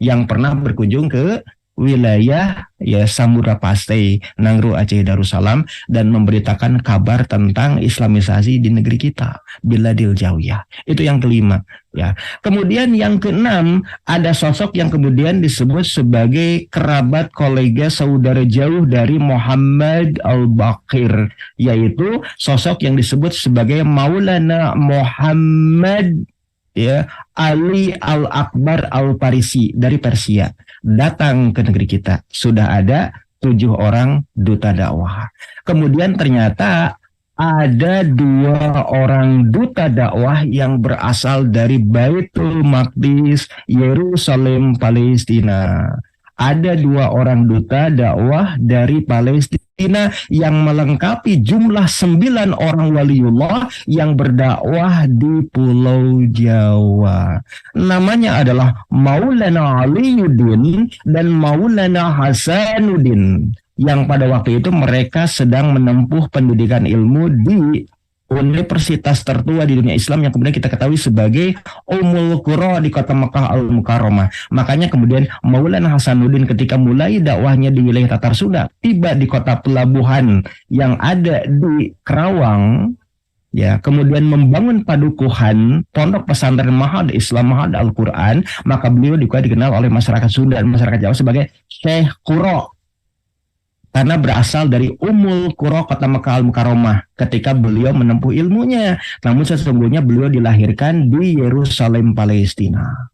yang pernah berkunjung ke wilayah Samudra Pasai, Nangro, Aceh Darussalam dan memberitakan kabar tentang Islamisasi di negeri kita, Biladil Jawiyah. Itu yang kelima, ya. Kemudian yang keenam, ada sosok yang kemudian disebut sebagai kerabat kolega saudara jauh dari Muhammad Al-Baqir, yaitu sosok yang disebut sebagai Maulana Muhammad Ali Al-Akbar Al-Parisi dari Persia, datang ke negeri kita. Sudah ada 7 orang duta dakwah. Kemudian ternyata ada 2 orang duta dakwah yang berasal dari Baitul Maqdis, Yerusalem, Palestina. Ada 2 orang duta dakwah dari Palestina yang melengkapi jumlah 9 orang waliullah yang berdakwah di Pulau Jawa. Namanya adalah Maulana Aliuddin dan Maulana Hasanuddin, yang pada waktu itu mereka sedang menempuh pendidikan ilmu di universitas tertua di dunia Islam yang kemudian kita ketahui sebagai Ummul Qura di kota Mekah Al-Mukarramah. Makanya kemudian Maulana Hasanuddin ketika mulai dakwahnya di wilayah Tatar Sunda, tiba di kota pelabuhan yang ada di Kerawang, ya, kemudian membangun padukuhan pondok pesantren Mahad Islam Mahad Al-Quran, maka beliau juga dikenal oleh masyarakat Sunda dan masyarakat Jawa sebagai Syekh Qura, karena berasal dari Ummul Qura kota Mekah Al-Mukarramah ketika beliau menempuh ilmunya. Namun sesungguhnya beliau dilahirkan di Yerusalem, Palestina.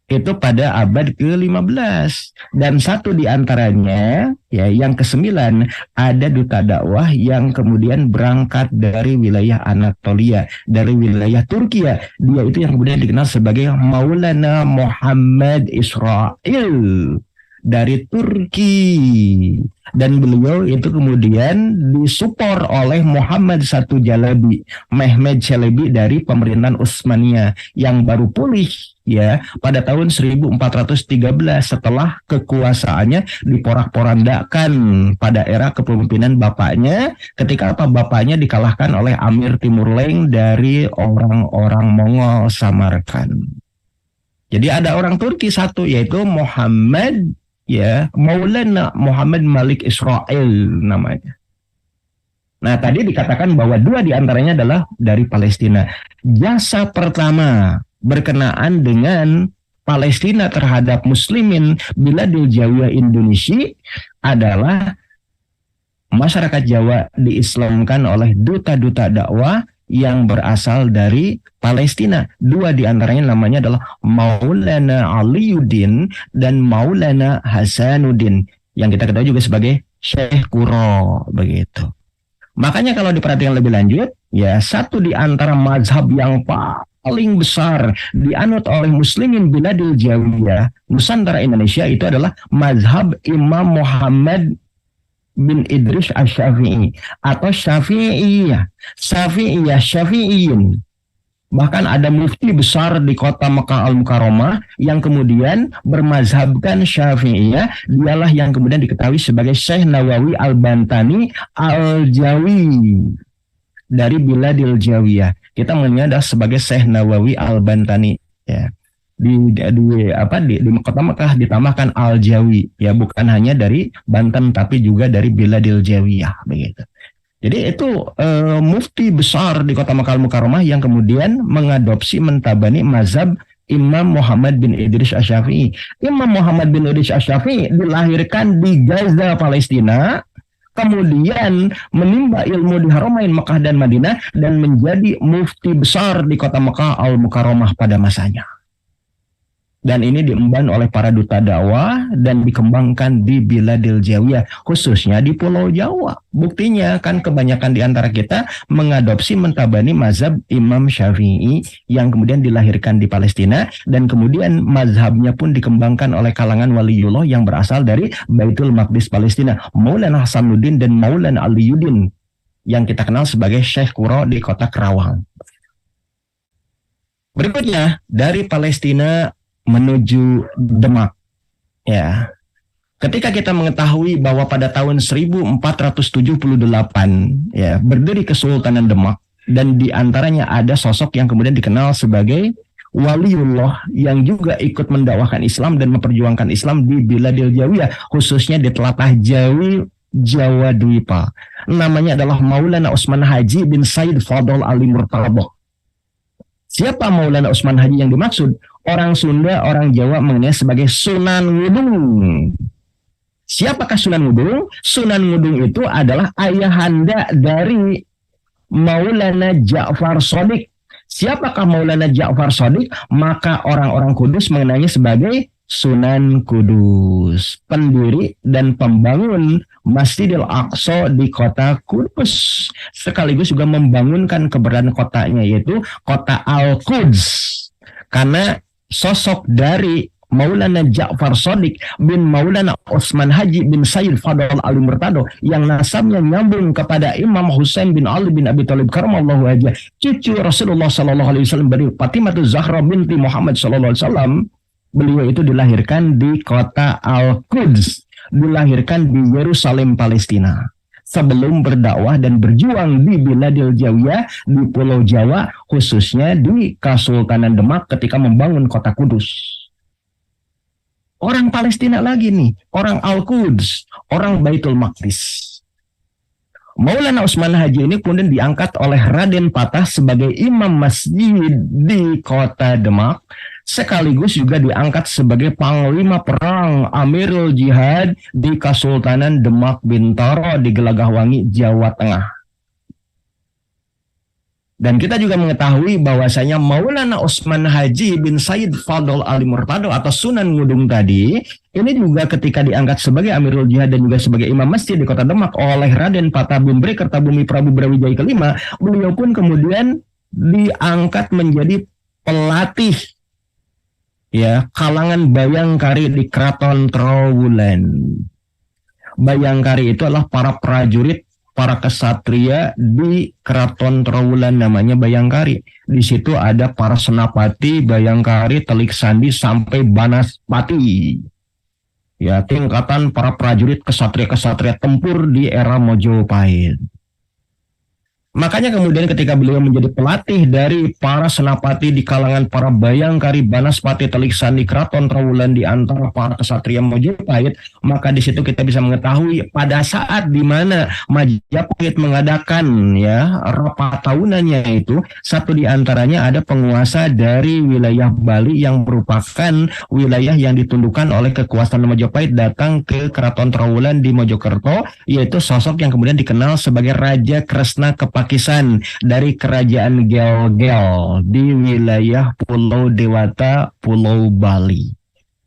Itu pada abad ke-15. Dan satu di antaranya, ya, yang ke-9, ada duta dakwah yang kemudian berangkat dari wilayah Anatolia, dari wilayah Turkiya. Dia itu yang kemudian dikenal sebagai Maulana Muhammad Israel dari Turki, dan beliau itu kemudian disupport oleh Muhammad I Jalabi, Mehmed Çelebi dari pemerintahan Utsmaniyah yang baru pulih, ya, pada tahun 1413 setelah kekuasaannya diporak-porandakan pada era kepemimpinan bapaknya, ketika bapaknya dikalahkan oleh Amir Timur Leng dari orang-orang Mongol Samarkand. Jadi ada orang Turki satu, yaitu Muhammad, ya, Maulana Muhammad Malik Israel namanya. Nah, tadi dikatakan bahwa 2 di antaranya adalah dari Palestina. Jasa pertama berkenaan dengan Palestina terhadap muslimin Biladil Jawiyah Indonesia adalah masyarakat Jawa diislamkan oleh duta-duta dakwah yang berasal dari Palestina. 2 di antaranya namanya adalah Maulana Aliuddin dan Maulana Hasanuddin, yang kita ketahui juga sebagai Syekh Qura, begitu. Makanya kalau diperhatikan lebih lanjut, ya, satu di antara mazhab yang paling besar dianut oleh muslimin Biladil Jawiyah Nusantara Indonesia itu adalah mazhab Imam Muhammad bin Idris Asy-Syafi'i atau Syafi'iyah, Syafi'iyin. Bahkan ada mufti besar di kota Mekah Al-Mukarramah yang kemudian bermazhabkan Syafi'iyah. Dialah yang kemudian diketahui sebagai Syekh Nawawi Al-Bantani Al-Jawi dari Biladil Jawiyah. Kita mengenalnya sebagai Syekh Nawawi Al-Bantani, ya. Di kota Mekah ditambahkan Al-Jawi, ya, bukan hanya dari Banten tapi juga dari Biladil Jawiyah, begitu. Jadi itu mufti besar di kota Mekah Al-Mukarramah yang kemudian mengadopsi mentabani mazhab Imam Muhammad bin Idris Asy-Syafi'i. Imam Muhammad bin Idris Asy-Syafi'i dilahirkan di Gaza, Palestina, kemudian menimba ilmu di Haramain Mekah dan Madinah dan menjadi mufti besar di kota Mekah Al-Mukarramah pada masanya. Dan ini diemban oleh para duta dakwah dan dikembangkan di Biladil Jawiyah, khususnya di Pulau Jawa. Buktinya kan kebanyakan di antara kita mengadopsi mentabani mazhab Imam Syafi'i yang kemudian dilahirkan di Palestina, dan kemudian mazhabnya pun dikembangkan oleh kalangan waliullah yang berasal dari Baitul Maqdis Palestina, Maulana Hasanuddin dan Maulana Aliuddin yang kita kenal sebagai Syekh Qura di kota Kerawang. Berikutnya dari Palestina menuju Demak, ya. Ketika kita mengetahui bahwa pada tahun 1478, ya, berdiri Kesultanan Demak, dan di antaranya ada sosok yang kemudian dikenal sebagai waliullah yang juga ikut mendakwahkan Islam dan memperjuangkan Islam di Biladil Jawiyah, khususnya di telatah Jawi, Jawa Dwipa. Namanya adalah Maulana Usman Haji bin Said Fadl Ali Murtado. Siapa Maulana Usman Haji yang dimaksud? Orang Sunda, orang Jawa mengenai sebagai Sunan Ngudung. Siapakah Sunan Ngudung? Sunan Ngudung itu adalah ayahanda dari Maulana Ja'far Shadiq. Siapakah Maulana Ja'far Shadiq? Maka orang-orang Kudus mengenalnya sebagai Sunan Kudus, pendiri dan pembangun Masjidil Aqsa di kota Kudus, sekaligus juga membangunkan keberadaan kotanya, yaitu kota Al-Quds. Karena sosok dari Maulana Ja'far Shadiq bin Maulana Usman Haji bin Said Fadl Ali Murtado yang nasabnya nyambung kepada Imam Husain bin Ali bin Abi Thalib karamallahu wajhah, cucu Rasulullah sallallahu alaihi wasallam dari Fatimah Zahra binti Muhammad sallallahu alaihi wasallam. Beliau itu dilahirkan di kota Al-Quds, dilahirkan di Yerusalem, Palestina. Sebelum berdakwah dan berjuang di Biladil Jawiyah, di Pulau Jawa, khususnya di Kesultanan Demak ketika membangun kota Kudus. Orang Palestina lagi nih, orang Al-Quds, orang Baitul Maqdis. Maulana Usman Haji ini kemudian diangkat oleh Raden Patah sebagai imam masjid di kota Demak, sekaligus juga diangkat sebagai panglima perang Amirul Jihad di Kesultanan Demak Bintaro di Gelagahwangi, Jawa Tengah. Dan kita juga mengetahui bahwasanya Maulana Usman Haji bin Said Fadl Ali Murtado atau Sunan Ngudung tadi, ini juga ketika diangkat sebagai Amirul Jihad dan juga sebagai imam masjid di kota Demak oleh Raden Patah Bumbre Kertabumi Prabu Brawijaya kelima, beliau pun kemudian diangkat menjadi pelatih ya kalangan Bayangkari di Keraton Trowulan. Bayangkari itu adalah para prajurit, para kesatria di Keraton Trowulan, namanya Bayangkari. Di situ ada para senapati Bayangkari, Telik Sandi sampai Banaspati. Ya, tingkatan para prajurit kesatria-kesatria tempur di era Mojopahit. Makanya kemudian ketika beliau menjadi pelatih dari para senapati di kalangan para Bayangkari, Banaspati, Telik Sandi, Keraton Trowulan di antara para kesatria Mojopahit, maka di situ kita bisa mengetahui pada saat di mana Majapahit mengadakan ya rapat tahunannya itu, satu di antaranya ada penguasa dari wilayah Bali yang merupakan wilayah yang ditundukkan oleh kekuasaan Majapahit datang ke Keraton Trowulan di Mojokerto, yaitu sosok yang kemudian dikenal sebagai Raja Kresna Kepakisan dari kerajaan Gel-Gel di wilayah Pulau Dewata, Pulau Bali.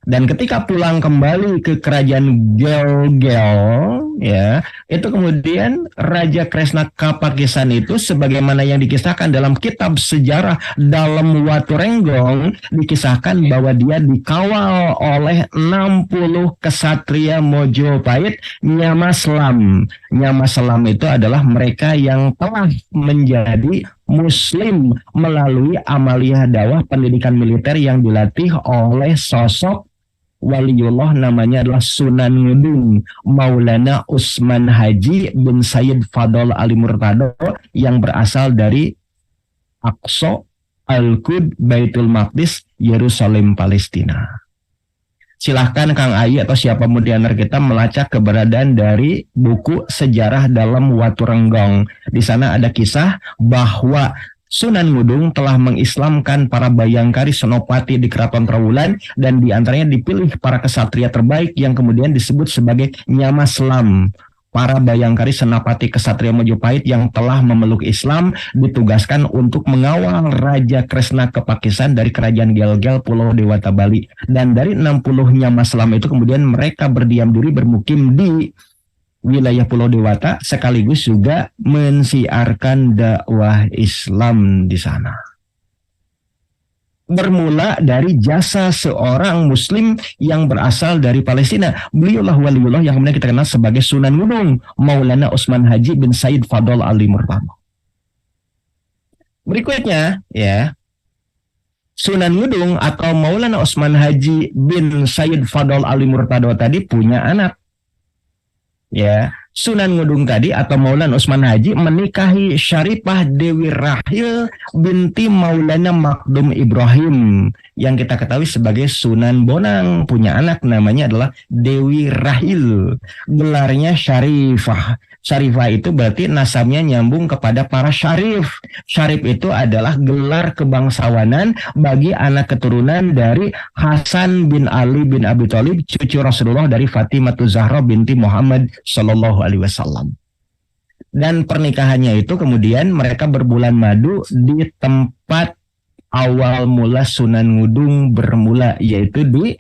Dan ketika pulang kembali ke kerajaan Gel-Gel, ya, itu kemudian Raja Kresna Kapakisan itu sebagaimana yang dikisahkan dalam kitab sejarah Dalam Watu Renggong, dikisahkan bahwa dia dikawal oleh 60 kesatria Mojopahit Nyamaslam. Nyamaslam itu adalah mereka yang telah menjadi Muslim melalui amaliyah dakwah pendidikan militer yang dilatih oleh sosok waliullah namanya adalah Sunan Ngudung Maulana Usman Haji bin Said Fadl Ali Murtado yang berasal dari Aqsa, Al-Quds, Baitul Maqdis, Yerusalem, Palestina. Silahkan Kang Ayi atau siapapun di antara kita melacak keberadaan dari buku sejarah Dalam Watu Renggong. Di sana ada kisah bahwa Sunan Ngudung telah mengislamkan para Bayangkari senopati di Keraton Trowulan dan diantaranya dipilih para kesatria terbaik yang kemudian disebut sebagai Nyamaslam. Para Bayangkari senapati kesatria Mojopahit yang telah memeluk Islam ditugaskan untuk mengawal Raja Kresna Kepakisan dari kerajaan Gel-Gel Pulau Dewata Bali. Dan dari 60 Nyamaslam itu kemudian mereka berdiam diri bermukim di wilayah Pulau Dewata sekaligus juga mensiarkan dakwah Islam di sana. Bermula dari jasa seorang muslim yang berasal dari Palestina. Beliaulah waliullah yang kemudian kita kenal sebagai Sunan Ngudung Maulana Usman Haji bin Said Fadl Ali Murtado. Berikutnya ya, Sunan Ngudung atau Maulana Usman Haji bin Said Fadl Ali Murtado tadi punya anak. Ya, Sunan Ngudung tadi atau Maulana Usman Haji menikahi Syarifah Dewi Rahil binti Maulana Makdum Ibrahim yang kita ketahui sebagai Sunan Bonang, punya anak namanya adalah Dewi Rahil, gelarnya Syarifah. Syarifah itu berarti nasabnya nyambung kepada para syarif. Syarif itu adalah gelar kebangsawanan bagi anak keturunan dari Hasan bin Ali bin Abi Thalib, cucu Rasulullah dari Fatimah Zahra binti Muhammad Sallallahu Alaihi Wasallam. Dan pernikahannya itu kemudian mereka berbulan madu di tempat awal mula Sunan Ngudung bermula, yaitu di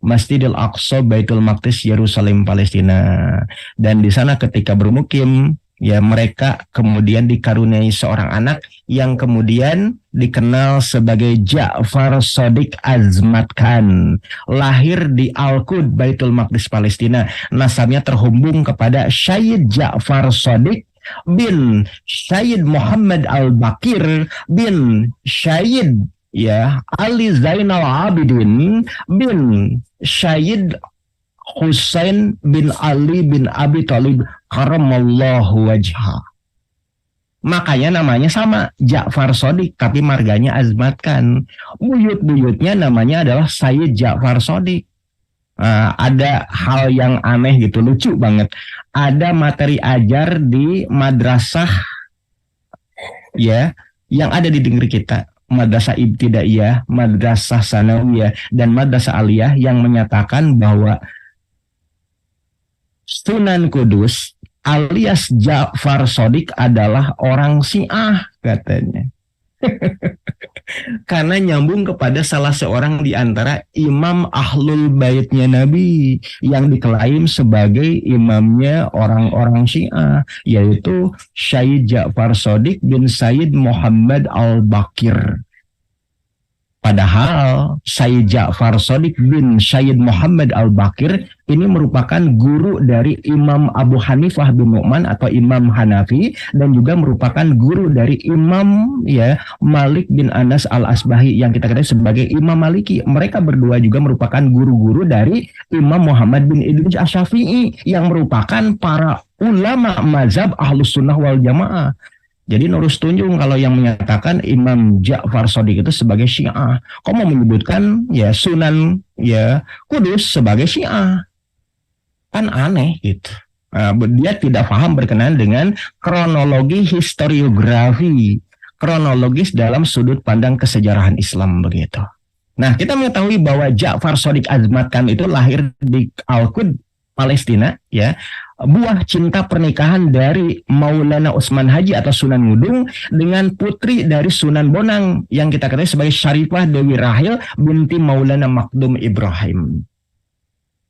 Masjidil Aqsa, Baitul Maqdis, Yerusalem, Palestina. Dan di sana ketika bermukim, ya mereka kemudian dikaruniai seorang anak yang kemudian dikenal sebagai Ja'far Shadiq Azmat Khan. Lahir di Al-Qud, Baitul Maqdis, Palestina. Nasabnya terhubung kepada Syed Ja'far Shadiq bin Syed Muhammad Al-Bakir bin Syed Ali Zainal Abidin bin Syed Husain bin Ali bin Abi Thalib karamallahu wajha. Makanya namanya sama, Ja'far Shadiq, tapi marganya Azmat Khan. Buyut-buyutnya namanya adalah Syed Ja'far Shadiq. Ada hal yang aneh gitu, lucu banget. Ada materi ajar di madrasah ya yang ada di negeri kita. Madrasah Ibtidaiyah, Madrasah Sanawiyah, dan Madrasah Aliyah yang menyatakan bahwa Sunan Kudus alias Ja'far Shadiq adalah orang Syiah katanya. Karena nyambung kepada salah seorang di antara imam ahlul baitnya Nabi yang diklaim sebagai imamnya orang-orang Syiah, yaitu Syed Ja'far Shadiq bin Syed Muhammad Al-Bakir. Padahal Syed Ja'far Shadiq bin Syed Muhammad Al-Bakir ini merupakan guru dari Imam Abu Hanifah bin Nu'man atau Imam Hanafi, dan juga merupakan guru dari Imam Malik bin Anas Al-Asbahi yang kita ketahui sebagai Imam Maliki. Mereka berdua juga merupakan guru-guru dari Imam Muhammad bin Idris Asy-Syafi'i yang merupakan para ulama mazhab Ahlus Sunnah wal Jamaah. Jadi Nurus Tunjung kalau yang menyatakan Imam Ja'far Shadiq itu sebagai Syiah, kok mau menyebutkan Sunan Kudus sebagai Syiah? Kan aneh gitu. Dia tidak paham berkenaan dengan kronologi historiografi, kronologis dalam sudut pandang kesejarahan Islam begitu. Nah, kita mengetahui bahwa Ja'far Shadiq Azmat Khan itu lahir di Al-Qud, Palestina, buah cinta pernikahan dari Maulana Usman Haji atau Sunan Ngudung dengan putri dari Sunan Bonang yang kita ketahui sebagai Syarifah Dewi Rahil binti Maulana Makdum Ibrahim.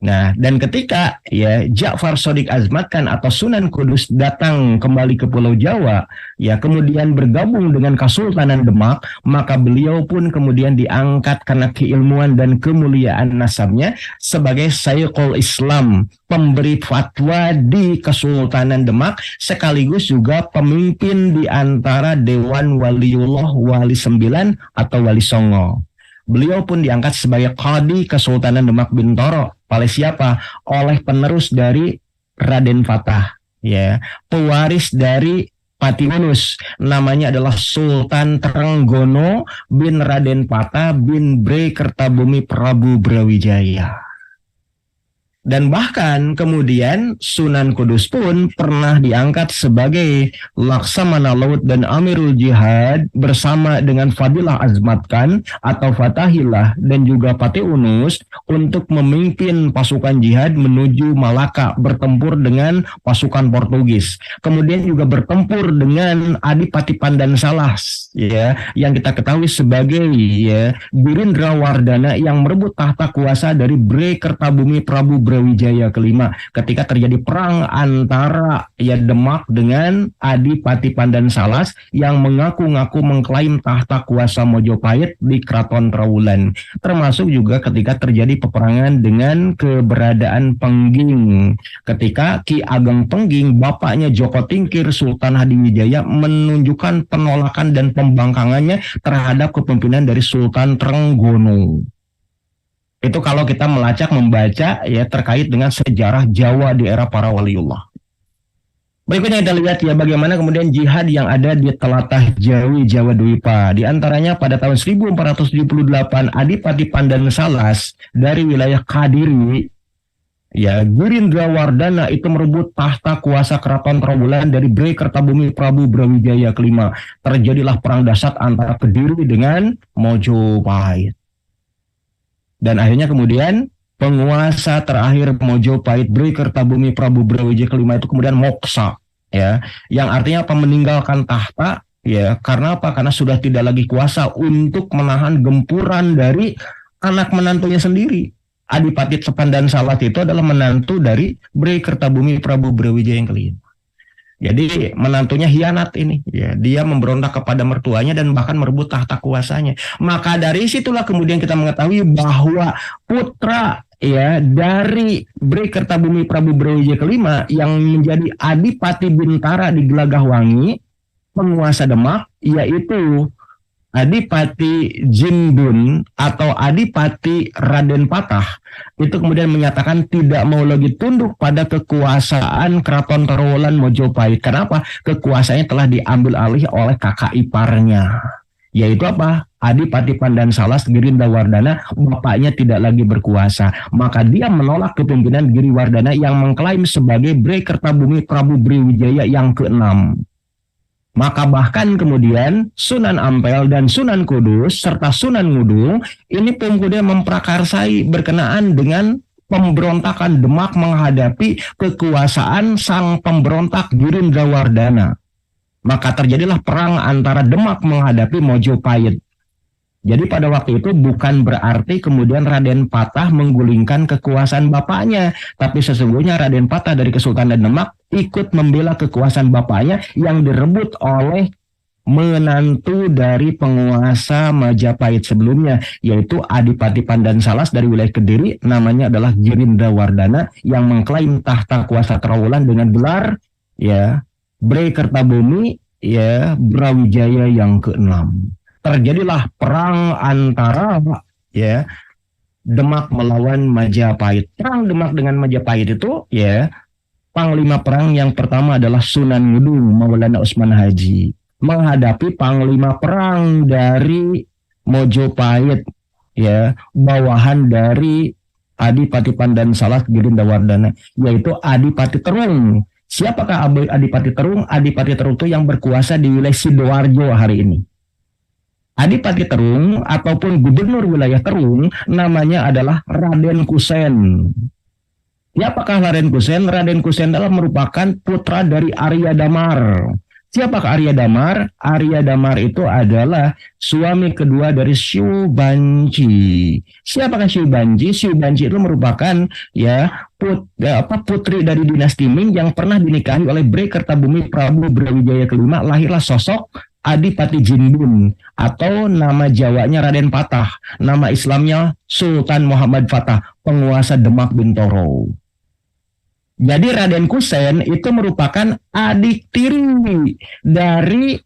Nah, dan ketika Ja'far Shadiq Azmat Khan atau Sunan Kudus datang kembali ke Pulau Jawa, kemudian bergabung dengan Kesultanan Demak, maka beliau pun kemudian diangkat karena keilmuan dan kemuliaan nasabnya sebagai Syekhul Islam, pemberi fatwa di Kesultanan Demak, sekaligus juga pemimpin di antara Dewan Waliullah Wali 9 atau Wali Songo. Beliau pun diangkat sebagai Qadi Kesultanan Demak Bintoro. Oleh siapa? Oleh penerus dari Raden Fatah, pewaris dari Pati Unus. Namanya adalah Sultan Trenggono bin Raden Fatah bin Bre Kertabumi Prabu Brawijaya. Dan bahkan kemudian Sunan Kudus pun pernah diangkat sebagai Laksamana Laut dan Amirul Jihad bersama dengan Fadilah Azmat Khan atau Fatahillah dan juga Pati Unus untuk memimpin pasukan jihad menuju Malaka bertempur dengan pasukan Portugis. Kemudian juga bertempur dengan Adipati Pandan Salas yang kita ketahui sebagai Birindra Wardana yang merebut tahta kuasa dari Bre Kertabumi Prabu Brawijaya kelima ketika terjadi perang antara Demak dengan Adipati Pandan Salas yang mengaku-ngaku mengklaim tahta kuasa Mojopahit di Keraton Trowulan. Termasuk juga ketika terjadi peperangan dengan keberadaan Pengging ketika Ki Ageng Pengging, bapaknya Joko Tingkir Sultan Hadiwijaya, menunjukkan penolakan dan pembangkangannya terhadap kepemimpinan dari Sultan Trenggono. Itu kalau kita membaca terkait dengan sejarah Jawa di era para waliullah. Berikutnya kita lihat ya bagaimana kemudian jihad yang ada di telatah Jawi, Jawa Dwipa. Di antaranya pada tahun 1478 Adipati Pandan Salas dari wilayah Kadiri, ya, Girindrawardana itu merebut tahta kuasa keraton Trawulan dari Bray Kertabumi Prabu Brawijaya kelima. Terjadilah perang dahsyat antara Kediri dengan Mojopahit. Dan akhirnya kemudian penguasa terakhir Mojopahit Bray Kertabumi Prabu Brawijaya kelima itu kemudian moksa, ya, yang artinya apa, meninggalkan tahta, ya, karena apa? Karena sudah tidak lagi kuasa untuk menahan gempuran dari anak menantunya sendiri. Adipati Pandan Salas itu adalah menantu dari Bray Kertabumi Prabu Brawijaya yang kelima. Jadi menantunya hianat ini, ya, dia memberontak kepada mertuanya dan bahkan merebut tahta kuasanya. Maka dari situlah kemudian kita mengetahui bahwa putra, ya, dari Bray Kertabumi Prabu Brawijaya kelima yang menjadi Adipati Bintara di Gelagahwangi, penguasa Demak, yaitu Adipati Jimbun atau Adipati Raden Patah, itu kemudian menyatakan tidak mau lagi tunduk pada kekuasaan Keraton Trawulan Mojopahit. Kenapa? Kekuasaannya telah diambil alih oleh kakak iparnya, yaitu apa? Adipati Pandan Salas Girindrawardana, bapaknya tidak lagi berkuasa. Maka dia menolak kepemimpinan Giriwardana yang mengklaim sebagai Bray Kertabumi Prabu Brawijaya yang ke-6. Maka bahkan kemudian Sunan Ampel dan Sunan Kudus serta Sunan Ngudung ini kemudian memprakarsai berkenaan dengan pemberontakan Demak menghadapi kekuasaan sang pemberontak Girindrawardana. Maka terjadilah perang antara Demak menghadapi Mojopahit. Jadi pada waktu itu bukan berarti kemudian Raden Patah menggulingkan kekuasaan bapaknya, tapi sesungguhnya Raden Patah dari Kesultanan Demak ikut membela kekuasaan bapaknya yang direbut oleh menantu dari penguasa Majapahit sebelumnya, yaitu Adipati Pandan Salas dari wilayah Kediri, namanya adalah Girindrawardana yang mengklaim tahta kuasa Trawulan dengan gelar, ya, Bray Kertabumi, ya, Brawijaya yang ke-6. Terjadilah perang antara, ya, Demak melawan Majapahit. Perang Demak dengan Majapahit itu, ya, panglima perang yang pertama adalah Sunan Ngudung Maulana Usman Haji menghadapi panglima perang dari Mojopahit, ya, bawahan dari Adipati Pandan Salas Girindrawardana, yaitu Adipati Terung. Siapakah Adipati Terung? Adipati Terung itu yang berkuasa di wilayah Sidoarjo hari ini. Adipati Terung ataupun gubernur wilayah Terung namanya adalah Raden Kusen. Siapakah Raden Kusen? Raden Kusen adalah merupakan putra dari Arya Damar. Siapakah Arya Damar? Arya Damar itu adalah suami kedua dari Syu Banci. Siapakah Syu Banci? Syu Banci itu merupakan, ya, putri dari dinasti Ming yang pernah dinikahi oleh Bray Kertabumi Prabu Brawijaya kelima. Lahirlah sosok Adipati Jimbun atau nama Jawanya Raden Patah, nama Islamnya Sultan Muhammad Fatah, penguasa Demak Bintoro. Jadi Raden Kusen itu merupakan adik tiri dari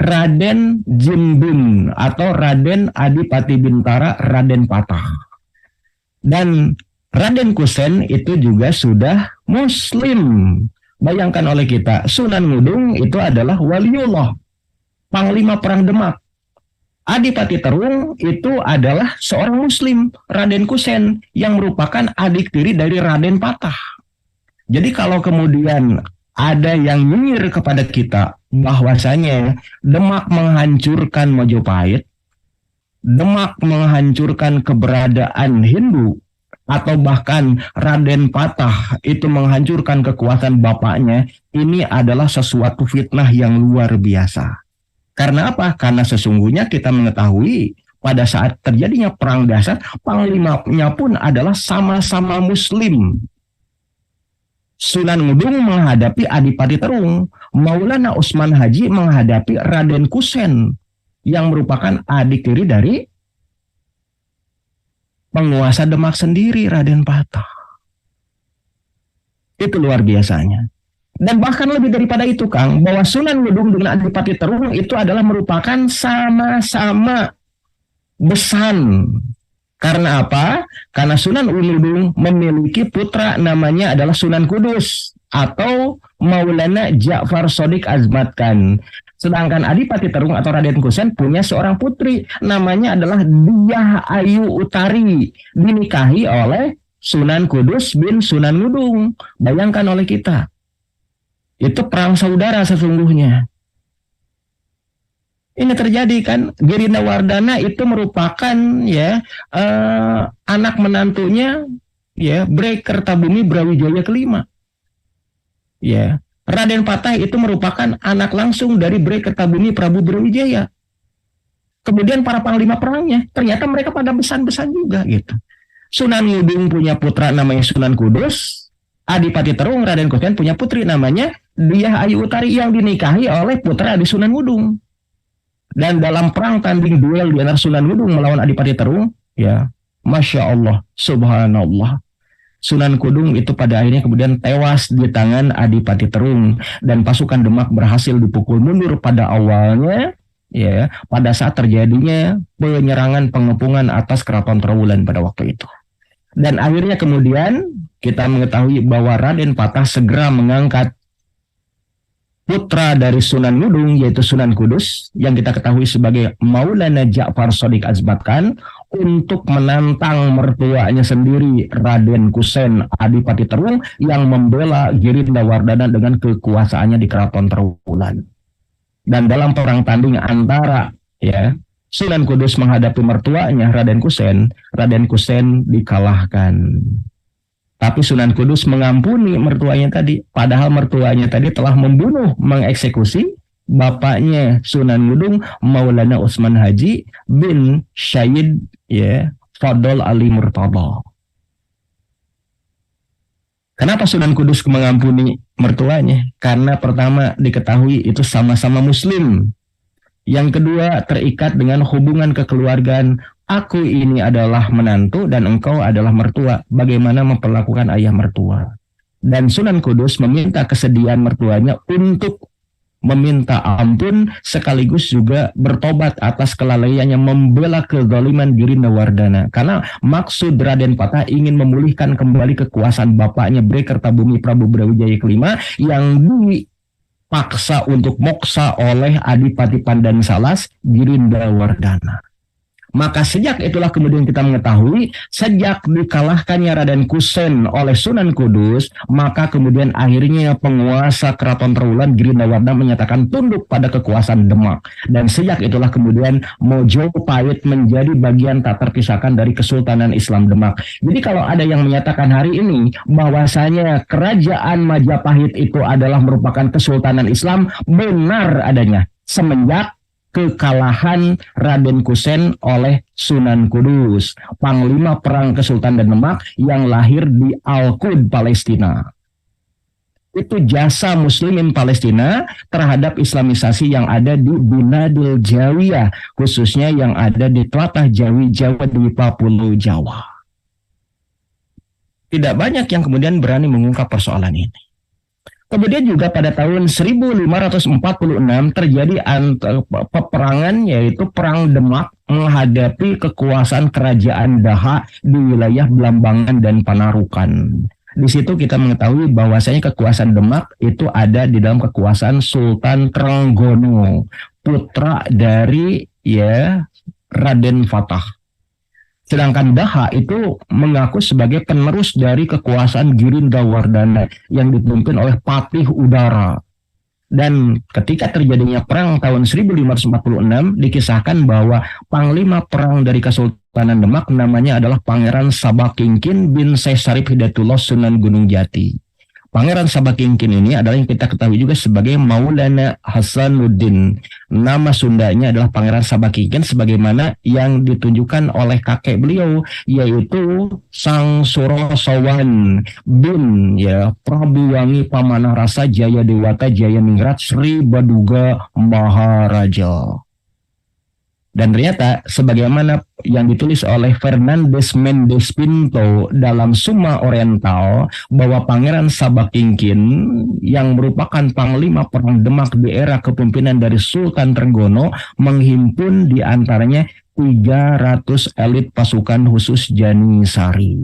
Raden Jimbun atau Raden Adipati Bintara Raden Patah. Dan Raden Kusen itu juga sudah Muslim. Bayangkan oleh kita, Sunan Ngudung itu adalah waliullah, panglima perang Demak. Adipati Terung itu adalah seorang Muslim, Raden Kusen, yang merupakan adik tiri dari Raden Patah. Jadi kalau kemudian ada yang nyinyir kepada kita bahwasanya Demak menghancurkan Mojopahit, Demak menghancurkan keberadaan Hindu, atau bahkan Raden Patah itu menghancurkan kekuasaan bapaknya, ini adalah sesuatu fitnah yang luar biasa. Karena apa? Karena sesungguhnya kita mengetahui pada saat terjadinya perang dahsyat, panglimanya pun adalah sama-sama Muslim. Sunan Ngudung menghadapi Adipati Terung, Maulana Usman Haji menghadapi Raden Kusen yang merupakan adik tiri dari penguasa Demak sendiri, Raden Patah. Itu luar biasanya. Dan bahkan lebih daripada itu, Kang, bahwa Sunan Ngudung dengan Adipati Terung itu adalah merupakan sama-sama besan. Karena apa? Karena Sunan Ngudung memiliki putra namanya adalah Sunan Kudus. atau Maulana Ja'far Shadiq Azmat Khan. Sedangkan Adipati Terung atau Raden Kusen punya seorang putri, namanya adalah Diah Ayu Utari, dinikahi oleh Sunan Kudus bin Sunan Ngudung. Bayangkan oleh kita, itu perang saudara sesungguhnya. Ini terjadi kan, Girinda Wardana itu merupakan anak menantunya Bray Kertabumi Brawijaya kelima. Ya, Raden Patah itu merupakan anak langsung dari Bray Kertabumi Prabu Brawijaya. Kemudian para panglima perangnya, ternyata mereka pada besan-besan juga gitu. Sunan Ngudung punya putra namanya Sunan Kudus, Adipati Terung Raden Kusen punya putri namanya Diah Ayu Utari yang dinikahi oleh putra Adi Sunan Ngudung. Dan dalam perang tanding duel di antara Sunan Ngudung melawan Adipati Terung, ya, Masya Allah, Subhanallah, Sunan Kudung itu pada akhirnya kemudian tewas di tangan Adipati Terung dan pasukan Demak berhasil dipukul mundur pada awalnya, ya, pada saat terjadinya penyerangan pengepungan atas Keraton Trowulan pada waktu itu. Dan akhirnya kemudian kita mengetahui bahwa Raden Patah segera mengangkat putra dari Sunan Ngudung yaitu Sunan Kudus yang kita ketahui sebagai Maulana Ja'far Shadiq Azmat Khan untuk menantang mertuanya sendiri Raden Kusen Adipati Terung yang membela Girinda Wardana dengan kekuasaannya di Keraton Trowulan. Dan dalam perang tanding antara Sunan Kudus menghadapi mertuanya Raden Kusen dikalahkan. Tapi Sunan Kudus mengampuni mertuanya tadi, padahal mertuanya tadi telah mengeksekusi bapaknya Sunan Ngudung, Maulana Utsman Haji bin Syahid Fadl Ali Murtada. Kenapa Sunan Kudus mengampuni mertuanya? Karena pertama diketahui itu sama-sama muslim. Yang kedua terikat dengan hubungan kekeluargaan. Aku ini adalah menantu dan engkau adalah mertua. Bagaimana memperlakukan ayah mertua? Dan Sunan Kudus meminta kesediaan mertuanya untuk meminta ampun sekaligus juga bertobat atas kelalaiannya membela kezaliman Girinda Wardana. Karena maksud Raden Patah ingin memulihkan kembali kekuasaan bapaknya Bray Kertabumi Prabu Brawijaya kelima yang dipaksa untuk moksa oleh Adipati Pandan Salas Girinda Wardana. Maka sejak itulah kemudian kita mengetahui sejak dikalahkannya Raden Kusen oleh Sunan Kudus, maka kemudian akhirnya penguasa Keraton Trowulan Girinda Wardana menyatakan tunduk pada kekuasaan Demak. Dan sejak itulah kemudian Mojopahit menjadi bagian tak terpisahkan dari Kesultanan Islam Demak. Jadi kalau ada yang menyatakan hari ini bahwasanya kerajaan Majapahit itu adalah merupakan Kesultanan Islam, benar adanya semenjak kekalahan Raden Kusen oleh Sunan Kudus, panglima perang Kesultanan Demak yang lahir di Al-Qud, Palestina. Itu jasa muslimin Palestina terhadap islamisasi yang ada di Binadil Jawiyah, khususnya yang ada di tlatah Jawi Jawa di Pulau Jawa. Tidak banyak yang kemudian berani mengungkap persoalan ini. Kemudian juga pada tahun 1546 terjadi peperangan yaitu Perang Demak menghadapi kekuasaan kerajaan Daha di wilayah Blambangan dan Panarukan. Di situ kita mengetahui bahwasanya kekuasaan Demak itu ada di dalam kekuasaan Sultan Trenggono, putra dari Raden Fatah. Sedangkan Daha itu mengaku sebagai penerus dari kekuasaan Girinda Wardana yang dipimpin oleh Patih Udara. Dan ketika terjadinya perang tahun 1546 dikisahkan bahwa panglima perang dari Kesultanan Demak namanya adalah Pangeran Sabakingkin bin Syekh Sarif Hidayatullah Sunan Gunung Jati. Pangeran Sabakingkin ini adalah yang kita ketahui juga sebagai Maulana Hasanuddin. Nama Sundanya adalah Pangeran Sabakingkin sebagaimana yang ditunjukkan oleh kakek beliau yaitu Sang Surasawan bin Prabu Wangi Pamanah Rasa Jaya Dewata Jaya Ningrat Sri Baduga Maharaja. Dan ternyata sebagaimana yang ditulis oleh Fernandes Mendes Pinto dalam Summa Oriental bahwa Pangeran Sabakingkin yang merupakan panglima perang Demak di era kepemimpinan dari Sultan Trenggono menghimpun di antaranya 300 elit pasukan khusus Janisari.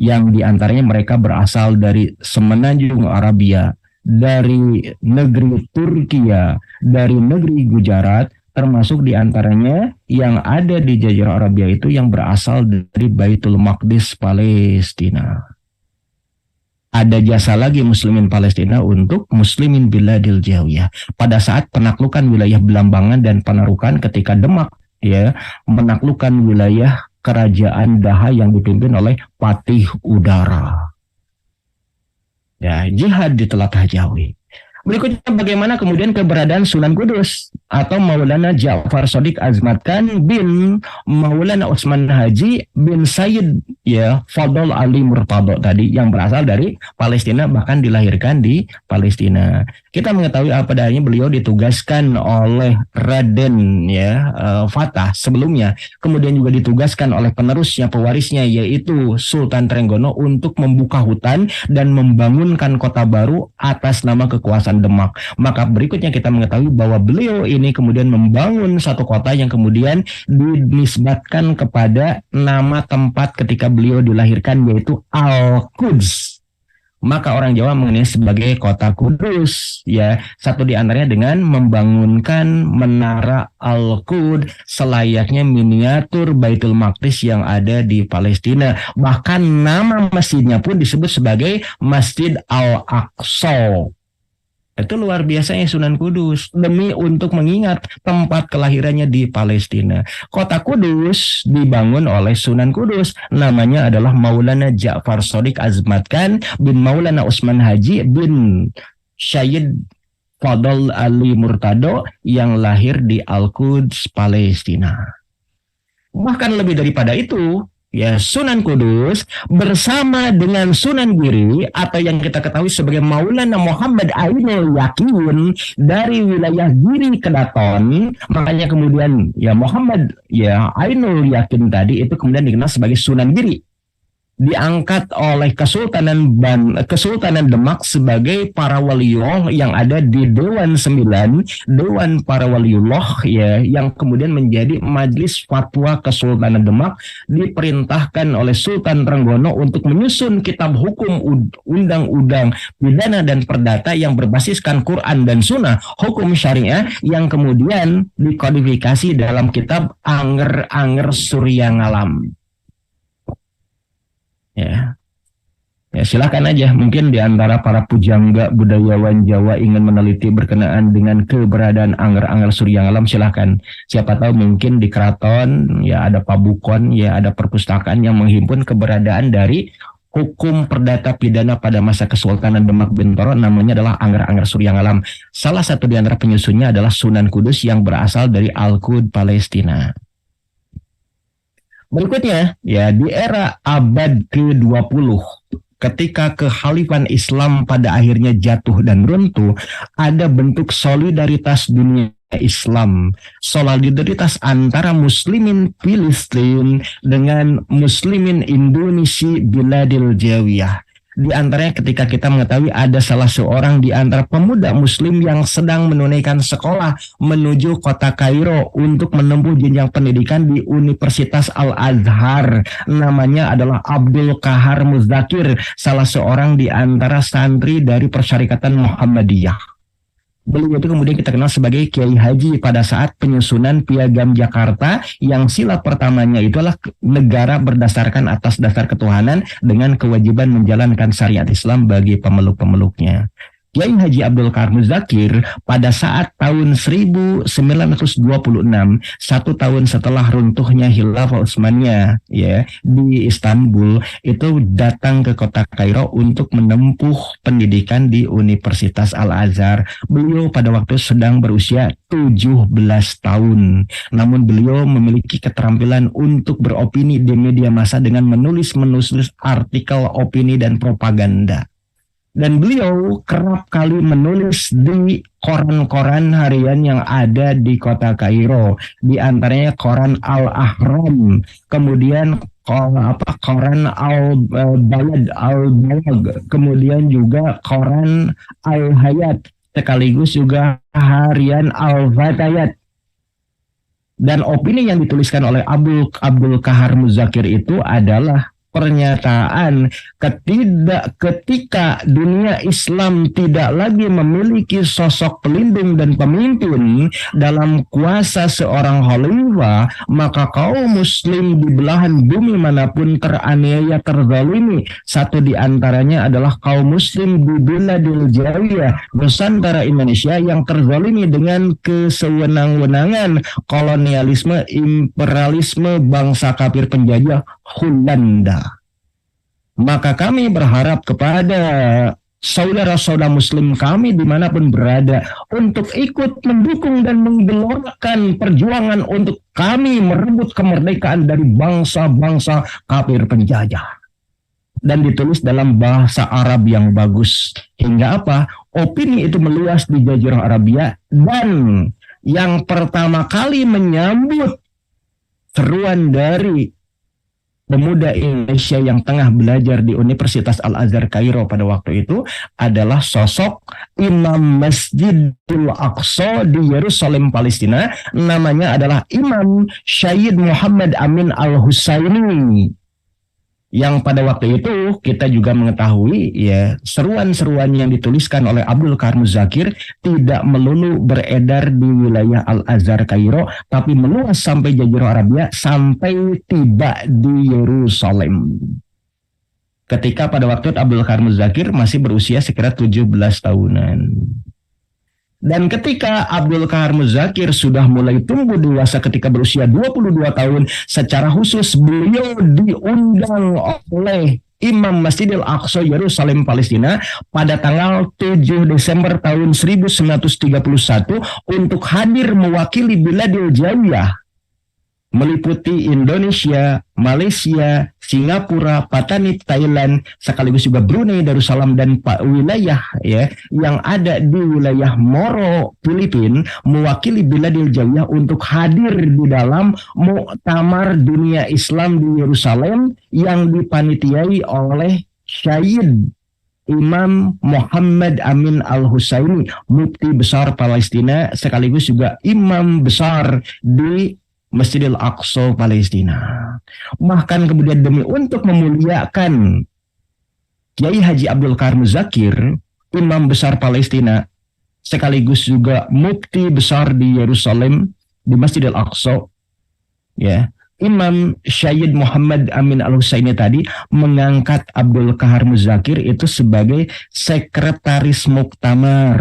yang diantaranya mereka berasal dari semenanjung Arabia, dari negeri Turkiya, dari negeri Gujarat, termasuk diantaranya yang ada di Jazirah Arabia itu yang berasal dari Baitul Maqdis Palestina. Ada jasa lagi muslimin Palestina untuk muslimin Biladil Jawiyah. Pada saat penaklukan wilayah Belambangan dan Panarukan ketika Demak ya menaklukkan wilayah kerajaan Daha yang dipimpin oleh Patih Udara. Ya, jihad di Telatah Jawi. Berikutnya bagaimana kemudian keberadaan Sunan Kudus atau Maulana Ja'far Shadiq Azmat Khan bin Maulana Utsman Haji bin Sayyid ya Fadl Ali Murtado tadi yang berasal dari Palestina, bahkan dilahirkan di Palestina. Kita mengetahui apa adanya beliau ditugaskan oleh Raden ya Fatah sebelumnya, kemudian juga ditugaskan oleh penerusnya, pewarisnya yaitu Sultan Trenggono untuk membuka hutan dan membangunkan kota baru atas nama kekuasaan Demak. Maka berikutnya kita mengetahui bahwa beliau ini kemudian membangun satu kota yang kemudian dinisbatkan kepada nama tempat ketika beliau dilahirkan yaitu Al-Quds. Maka orang Jawa mengenai sebagai kota Kudus ya. Satu di antaranya dengan membangunkan menara Al-Quds selayaknya miniatur Baitul Maqdis yang ada di Palestina. Bahkan nama masjidnya pun disebut sebagai Masjid Al-Aqsa. Itu luar biasanya Sunan Kudus demi untuk mengingat tempat kelahirannya di Palestina. Kota Kudus dibangun oleh Sunan Kudus, namanya adalah Maulana Ja'far Shadiq Azmat Khan bin Maulana Utsman Haji bin Sayyid Fadl Ali Murtado yang lahir di Al-Quds, Palestina. Bahkan lebih daripada itu, ya Sunan Kudus bersama dengan Sunan Giri atau yang kita ketahui sebagai Maulana Muhammad Ainul Yakin dari wilayah Giri Kedaton, makanya kemudian ya Muhammad ya Ainul Yakin tadi itu kemudian dikenal sebagai Sunan Giri. Diangkat oleh Kesultanan Demak sebagai para waliullah yang ada di Dewan 9, Dewan Para Waliullah ya, yang kemudian menjadi Majelis Fatwa Kesultanan Demak, diperintahkan oleh Sultan Trenggono untuk menyusun kitab hukum undang-undang pidana dan perdata yang berbasiskan Quran dan Sunnah hukum syariah yang kemudian dikodifikasi dalam kitab Anger-Anger Surya Ngalam. Ya, silakan aja. Mungkin di antara para pujangga budayawan Jawa ingin meneliti berkenaan dengan keberadaan Anger-Anger Surya Ngalam, silakan. Siapa tahu mungkin di keraton ya ada pabukon, ya ada perpustakaan yang menghimpun keberadaan dari hukum perdata pidana pada masa Kesultanan Demak Bintoro, namanya adalah Anger-Anger Surya Ngalam. Salah satu di antara penyusunnya adalah Sunan Kudus yang berasal dari Al-Quds, Palestina. Berikutnya, ya di era abad ke-20, ketika kehalifan Islam pada akhirnya jatuh dan runtuh, ada bentuk solidaritas dunia Islam, solidaritas antara muslimin Filistin dengan muslimin Indonesia Biladil Jawiyah. Di antaranya ketika kita mengetahui ada salah seorang di antara pemuda muslim yang sedang menunaikan sekolah menuju kota Kairo untuk menempuh jenjang pendidikan di Universitas Al-Azhar. Namanya adalah Abdul Qahar Muzakir, salah seorang di antara santri dari Persyarikatan Muhammadiyah. Beliau itu kemudian kita kenal sebagai Kiai Haji pada saat penyusunan Piagam Jakarta yang sila pertamanya itu adalah negara berdasarkan atas dasar ketuhanan dengan kewajiban menjalankan syariat Islam bagi pemeluk-pemeluknya. Kiai Haji Abdul Qahar Muzakir pada saat tahun 1926, satu tahun setelah runtuhnya Khilafah Utsmaniyah ya di Istanbul, itu datang ke kota Kairo untuk menempuh pendidikan di Universitas Al-Azhar. Beliau pada waktu sedang berusia 17 tahun. Namun beliau memiliki keterampilan untuk beropini di media massa dengan menulis artikel opini dan propaganda. Dan beliau kerap kali menulis di koran-koran harian yang ada di kota Kairo. Di antaranya koran Al-Ahram, kemudian koran Al-Balad, kemudian juga koran Al-Hayat, sekaligus juga harian Al-Fatayat. Dan opini yang dituliskan oleh Abdul Qahar Muzakir itu adalah pernyataan ketika dunia Islam tidak lagi memiliki sosok pelindung dan pemimpin dalam kuasa seorang khalifah, maka kaum muslim di belahan bumi manapun teraniaya, terzalimi. Satu di antaranya adalah kaum muslim di Biladil Jawiyah, Nusantara Indonesia, yang terzalimi dengan kesewenang-wenangan kolonialisme, imperialisme bangsa kafir penjajah Belanda. Maka kami berharap kepada saudara-saudara muslim kami dimanapun berada untuk ikut mendukung dan menggelorakan perjuangan untuk kami merebut kemerdekaan dari bangsa-bangsa kafir penjajah. Dan ditulis dalam bahasa Arab yang bagus. Hingga apa? Opini itu meluas di Jazirah Arabia, dan yang pertama kali menyambut seruan dari pemuda Indonesia yang tengah belajar di Universitas Al-Azhar Kairo pada waktu itu adalah sosok Imam Masjidil Aqsa di Yerusalem, Palestina. Namanya adalah Imam Syed Muhammad Amin Al-Husaini. Yang pada waktu itu kita juga mengetahui ya, seruan-seruan yang dituliskan oleh Abdul Qahar Muzakir tidak melulu beredar di wilayah Al-Azhar Kairo, tapi meluas sampai Jazirah Arabia sampai tiba di Yerusalem. Ketika pada waktu itu Abdul Qahar Muzakir masih berusia sekitar 17 tahunan. Dan ketika Abdul Qahar Muzakir sudah mulai tumbuh dewasa ketika berusia 22 tahun, secara khusus beliau diundang oleh Imam Masjidil Aqsa Yerusalem Palestina pada tanggal 7 Desember tahun 1931 untuk hadir mewakili Biladil Jawiyah, meliputi Indonesia, Malaysia, Singapura, Patani, Thailand, sekaligus juga Brunei Darussalam dan wilayah ya yang ada di wilayah Moro, Filipina, mewakili Biladil Jawiyah untuk hadir di dalam Muktamar Dunia Islam di Yerusalem yang dipanitiai oleh Syed Imam Muhammad Amin Al-Husaini, Mufti Besar Palestina sekaligus juga Imam Besar di Masjidil Aqsa Palestina. Bahkan kemudian demi untuk memuliakan Kiai Haji Abdul Qahar Muzakir, Imam Besar Palestina sekaligus juga Mufti Besar di Yerusalem di Masjidil Aqsa, ya, Imam Syed Muhammad Amin Al-Husaini tadi mengangkat Abdul Qahar Muzakir itu sebagai sekretaris muktamar,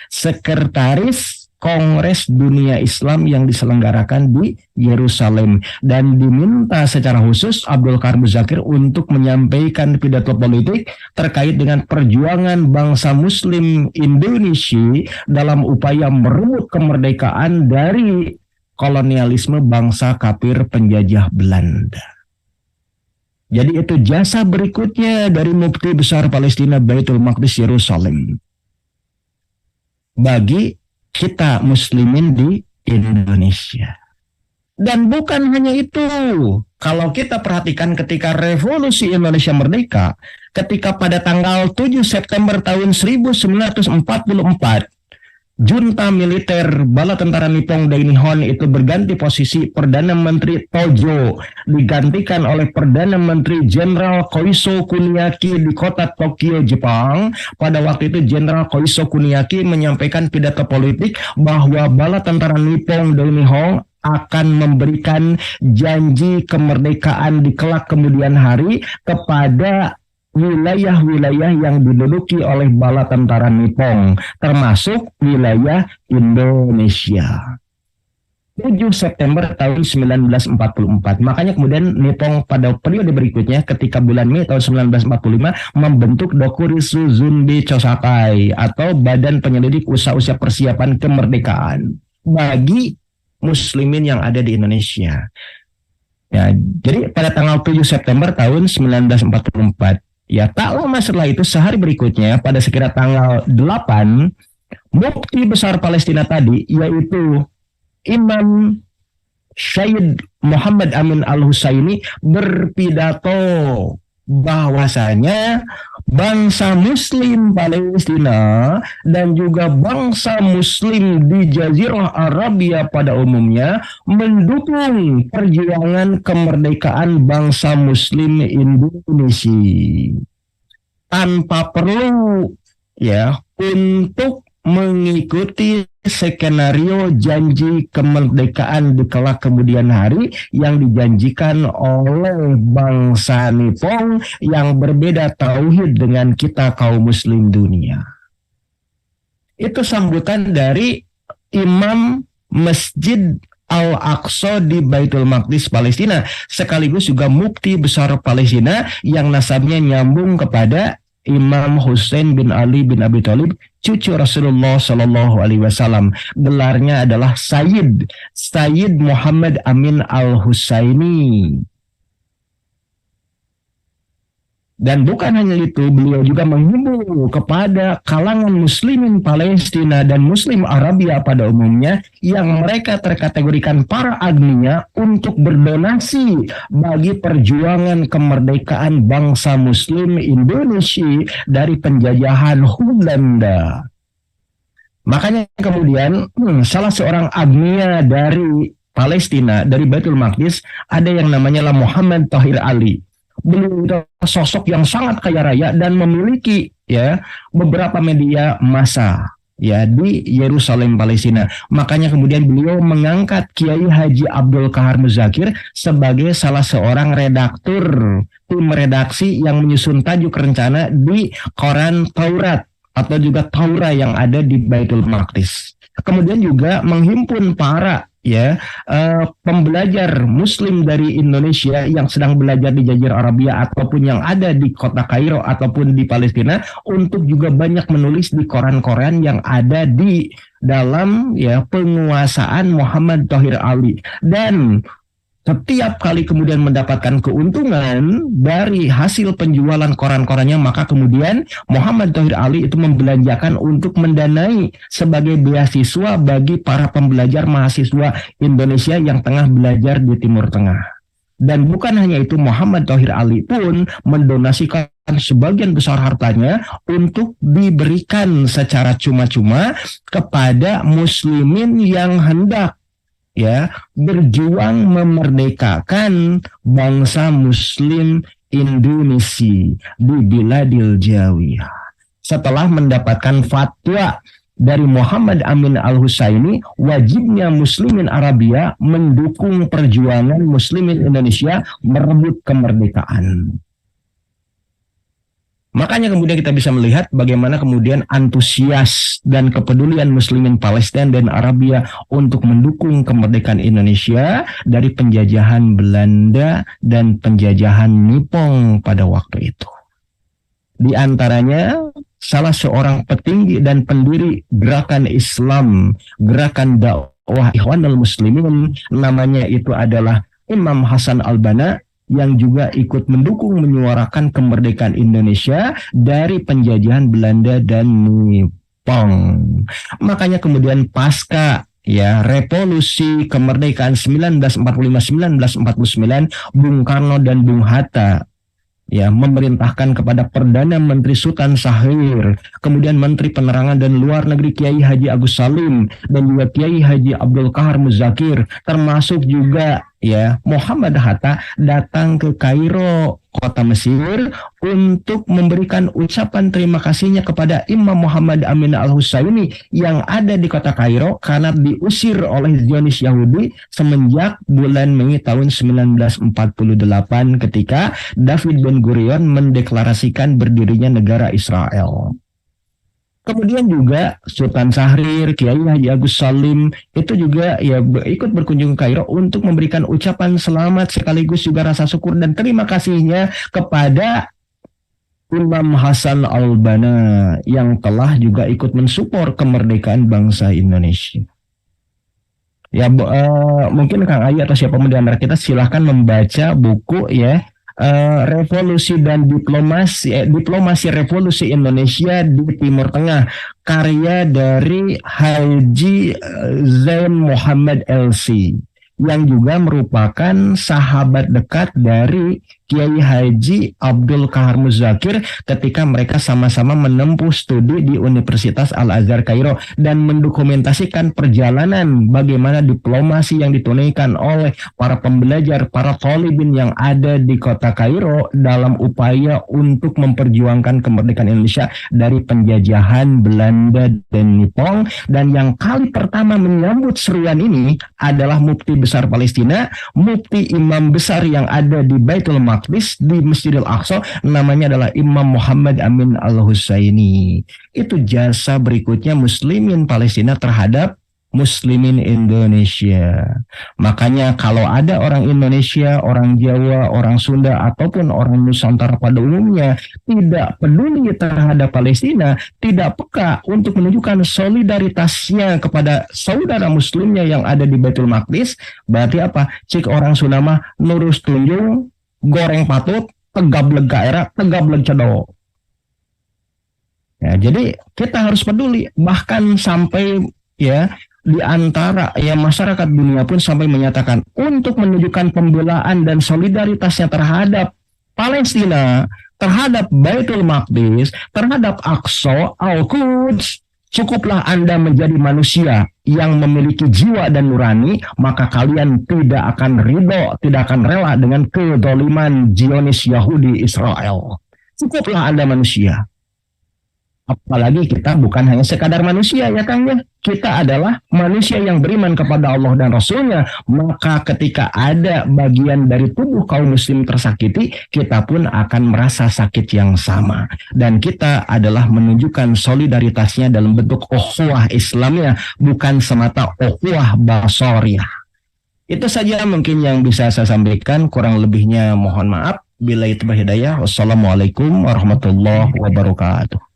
sekretaris Kongres Dunia Islam yang diselenggarakan di Yerusalem, dan diminta secara khusus Abdul Qahar Muzakir untuk menyampaikan pidato politik terkait dengan perjuangan bangsa muslim Indonesia dalam upaya merebut kemerdekaan dari kolonialisme bangsa kafir penjajah Belanda. Jadi itu jasa berikutnya dari Mufti Besar Palestina Baitul Maqdis Yerusalem bagi kita muslimin di Indonesia. Dan bukan hanya itu, kalau kita perhatikan ketika revolusi Indonesia merdeka, ketika pada tanggal 7 September tahun 1944, junta militer bala tentara Nippon Dainippon itu berganti posisi. Perdana Menteri Tojo digantikan oleh Perdana Menteri Jenderal Koiso Kuniaki di kota Tokyo, Jepang. Pada waktu itu Jenderal Koiso Kuniaki menyampaikan pidato politik bahwa bala tentara Nippon Dainippon akan memberikan janji kemerdekaan di kelak kemudian hari kepada wilayah-wilayah yang diduduki oleh bala tentara Nippon, termasuk wilayah Indonesia. 7 September tahun 1944. Makanya kemudian Nippon pada periode berikutnya ketika bulan Mei tahun 1945 membentuk Dokuritsu Zunbi Chosakai atau Badan Penyelidik Usaha-usaha Persiapan Kemerdekaan bagi muslimin yang ada di Indonesia. Ya, jadi pada tanggal 7 September tahun 1944, ya tak lama setelah itu, sehari berikutnya pada sekira tanggal 8, Mufti Besar Palestina tadi, yaitu Imam Syed Muhammad Amin Al-Husaini, berpidato bahwasanya bangsa Muslim Palestina dan juga bangsa Muslim di Jazirah Arabia pada umumnya mendukung perjuangan kemerdekaan bangsa Muslim Indonesia tanpa perlu untuk mengikuti skenario janji kemerdekaan di kelak kemudian hari yang dijanjikan oleh bangsa Nippon yang berbeda tauhid dengan kita kaum muslim dunia. Itu sambutan dari Imam Masjid Al-Aqsa di Baitul Maqdis Palestina, sekaligus juga mufti besar Palestina yang nasabnya nyambung kepada Imam Hussein bin Ali bin Abi Thalib, cucu Rasulullah Shallallahu Alaihi Wasallam. Gelarnya adalah Sayyid Muhammad Amin Al-Husaini. Dan bukan hanya itu, beliau juga menghimbau kepada kalangan muslimin Palestina dan muslim Arabia pada umumnya yang mereka terkategorikan para agniya untuk berdonasi bagi perjuangan kemerdekaan bangsa muslim Indonesia dari penjajahan Belanda. Makanya kemudian salah seorang agniya dari Palestina, dari Baitul Maqdis, ada yang namanya Muhammad Tahir Ali. Beliau sosok yang sangat kaya raya dan memiliki beberapa media massa di Yerusalem Palestina. Makanya kemudian beliau mengangkat Kiai Haji Abdul Qahar Muzakir sebagai salah seorang redaktur tim redaksi yang menyusun tajuk rencana di koran Taurat atau juga Taurah yang ada di Baitul Maqdis. Kemudian juga menghimpun para pembelajar muslim dari Indonesia yang sedang belajar di Jazirah Arabia ataupun yang ada di kota Kairo ataupun di Palestina untuk juga banyak menulis di koran-koran yang ada di dalam penguasaan Muhammad Tahir Ali. Dan setiap kali kemudian mendapatkan keuntungan dari hasil penjualan koran-korannya, maka kemudian Muhammad Tahir Ali itu membelanjakan untuk mendanai sebagai beasiswa bagi para pembelajar mahasiswa Indonesia yang tengah belajar di Timur Tengah. Dan bukan hanya itu, Muhammad Tahir Ali pun mendonasikan sebagian besar hartanya untuk diberikan secara cuma-cuma kepada muslimin yang hendak berjuang memerdekakan bangsa muslim Indonesia di Biladil Jawiyah. Setelah mendapatkan fatwa dari Muhammad Amin Al-Husaini, wajibnya muslimin Arabia mendukung perjuangan muslimin Indonesia merebut kemerdekaan. Makanya kemudian kita bisa melihat bagaimana kemudian antusias dan kepedulian muslimin Palestina dan Arabia untuk mendukung kemerdekaan Indonesia dari penjajahan Belanda dan penjajahan Nippon pada waktu itu. Di antaranya salah seorang petinggi dan pendiri gerakan Islam, gerakan dakwah Ikhwanul Muslimin, namanya itu adalah Imam Hasan Al-Banna, yang juga ikut mendukung menyuarakan kemerdekaan Indonesia dari penjajahan Belanda dan Nippon. Makanya kemudian pasca revolusi kemerdekaan 1945-1949, Bung Karno dan Bung Hatta memerintahkan kepada Perdana Menteri Sultan Syahrir, kemudian Menteri Penerangan dan Luar Negeri Kiai Haji Agus Salim, dan juga Kiai Haji Abdul Qahar Muzakir, termasuk juga Muhammad Hatta datang ke Kairo, kota Mesir, untuk memberikan ucapan terima kasihnya kepada Imam Muhammad Amin Al-Husaini yang ada di kota Kairo karena diusir oleh Zionis Yahudi semenjak bulan Mei tahun 1948 ketika David Ben Gurion mendeklarasikan berdirinya negara Israel. Kemudian juga Sultan Syahrir, Kiai Haji Agus Salim itu juga ikut berkunjung ke Kairo untuk memberikan ucapan selamat sekaligus juga rasa syukur dan terima kasihnya kepada Imam Hasan Al-Banna yang telah juga ikut mensupport kemerdekaan bangsa Indonesia. Mungkin Kang Ayi atau siapa di antara kita silahkan membaca buku Revolusi dan Diplomasi Revolusi Indonesia di Timur Tengah, karya dari Haji Zain Muhammad LC, yang juga merupakan sahabat dekat dari Kiai Haji Abdul Kahar Muzakir ketika mereka sama-sama menempuh studi di Universitas Al-Azhar Kairo dan mendokumentasikan perjalanan bagaimana diplomasi yang ditunaikan oleh para pembelajar, para thalibin yang ada di kota Kairo dalam upaya untuk memperjuangkan kemerdekaan Indonesia dari penjajahan Belanda dan Nippon. Dan yang kali pertama menyambut seruan ini adalah Mufti Besar Palestina, Mufti Imam Besar yang ada di Baitul Maqdis di Masjidil Aqsa, namanya adalah Imam Muhammad Amin Al-Husaini. Itu jasa berikutnya Muslimin Palestina terhadap Muslimin Indonesia. Makanya kalau ada orang Indonesia, orang Jawa, orang Sunda, ataupun orang Nusantara pada umumnya tidak peduli terhadap Palestina, tidak peka untuk menunjukkan solidaritasnya kepada saudara muslimnya yang ada di Baitul Maqdis, berarti apa? Cik orang Sunda mah nurus tunjung, goreng patut, tegap lega era, tegap leg cedok. Ya, jadi kita harus peduli, bahkan sampai ya di antara ya masyarakat dunia pun sampai menyatakan untuk menunjukkan pembelaan dan solidaritasnya terhadap Palestina, terhadap Baitul Maqdis, terhadap Aqsa, Al-Quds, cukuplah Anda menjadi manusia yang memiliki jiwa dan nurani, maka kalian tidak akan ridho, tidak akan rela dengan kedoliman Zionis Yahudi Israel. Cukuplah Anda manusia. Apalagi kita bukan hanya sekadar manusia ya Kang ya. Kita adalah manusia yang beriman kepada Allah dan Rasulnya. Maka ketika ada bagian dari tubuh kaum muslim tersakiti, kita pun akan merasa sakit yang sama. Dan kita adalah menunjukkan solidaritasnya dalam bentuk ukhuwah Islamnya, bukan semata ukhuwah basariyah. Itu saja mungkin yang bisa saya sampaikan. Kurang lebihnya mohon maaf. Billahi taufiq hidayah. Wassalamualaikum warahmatullahi wabarakatuh.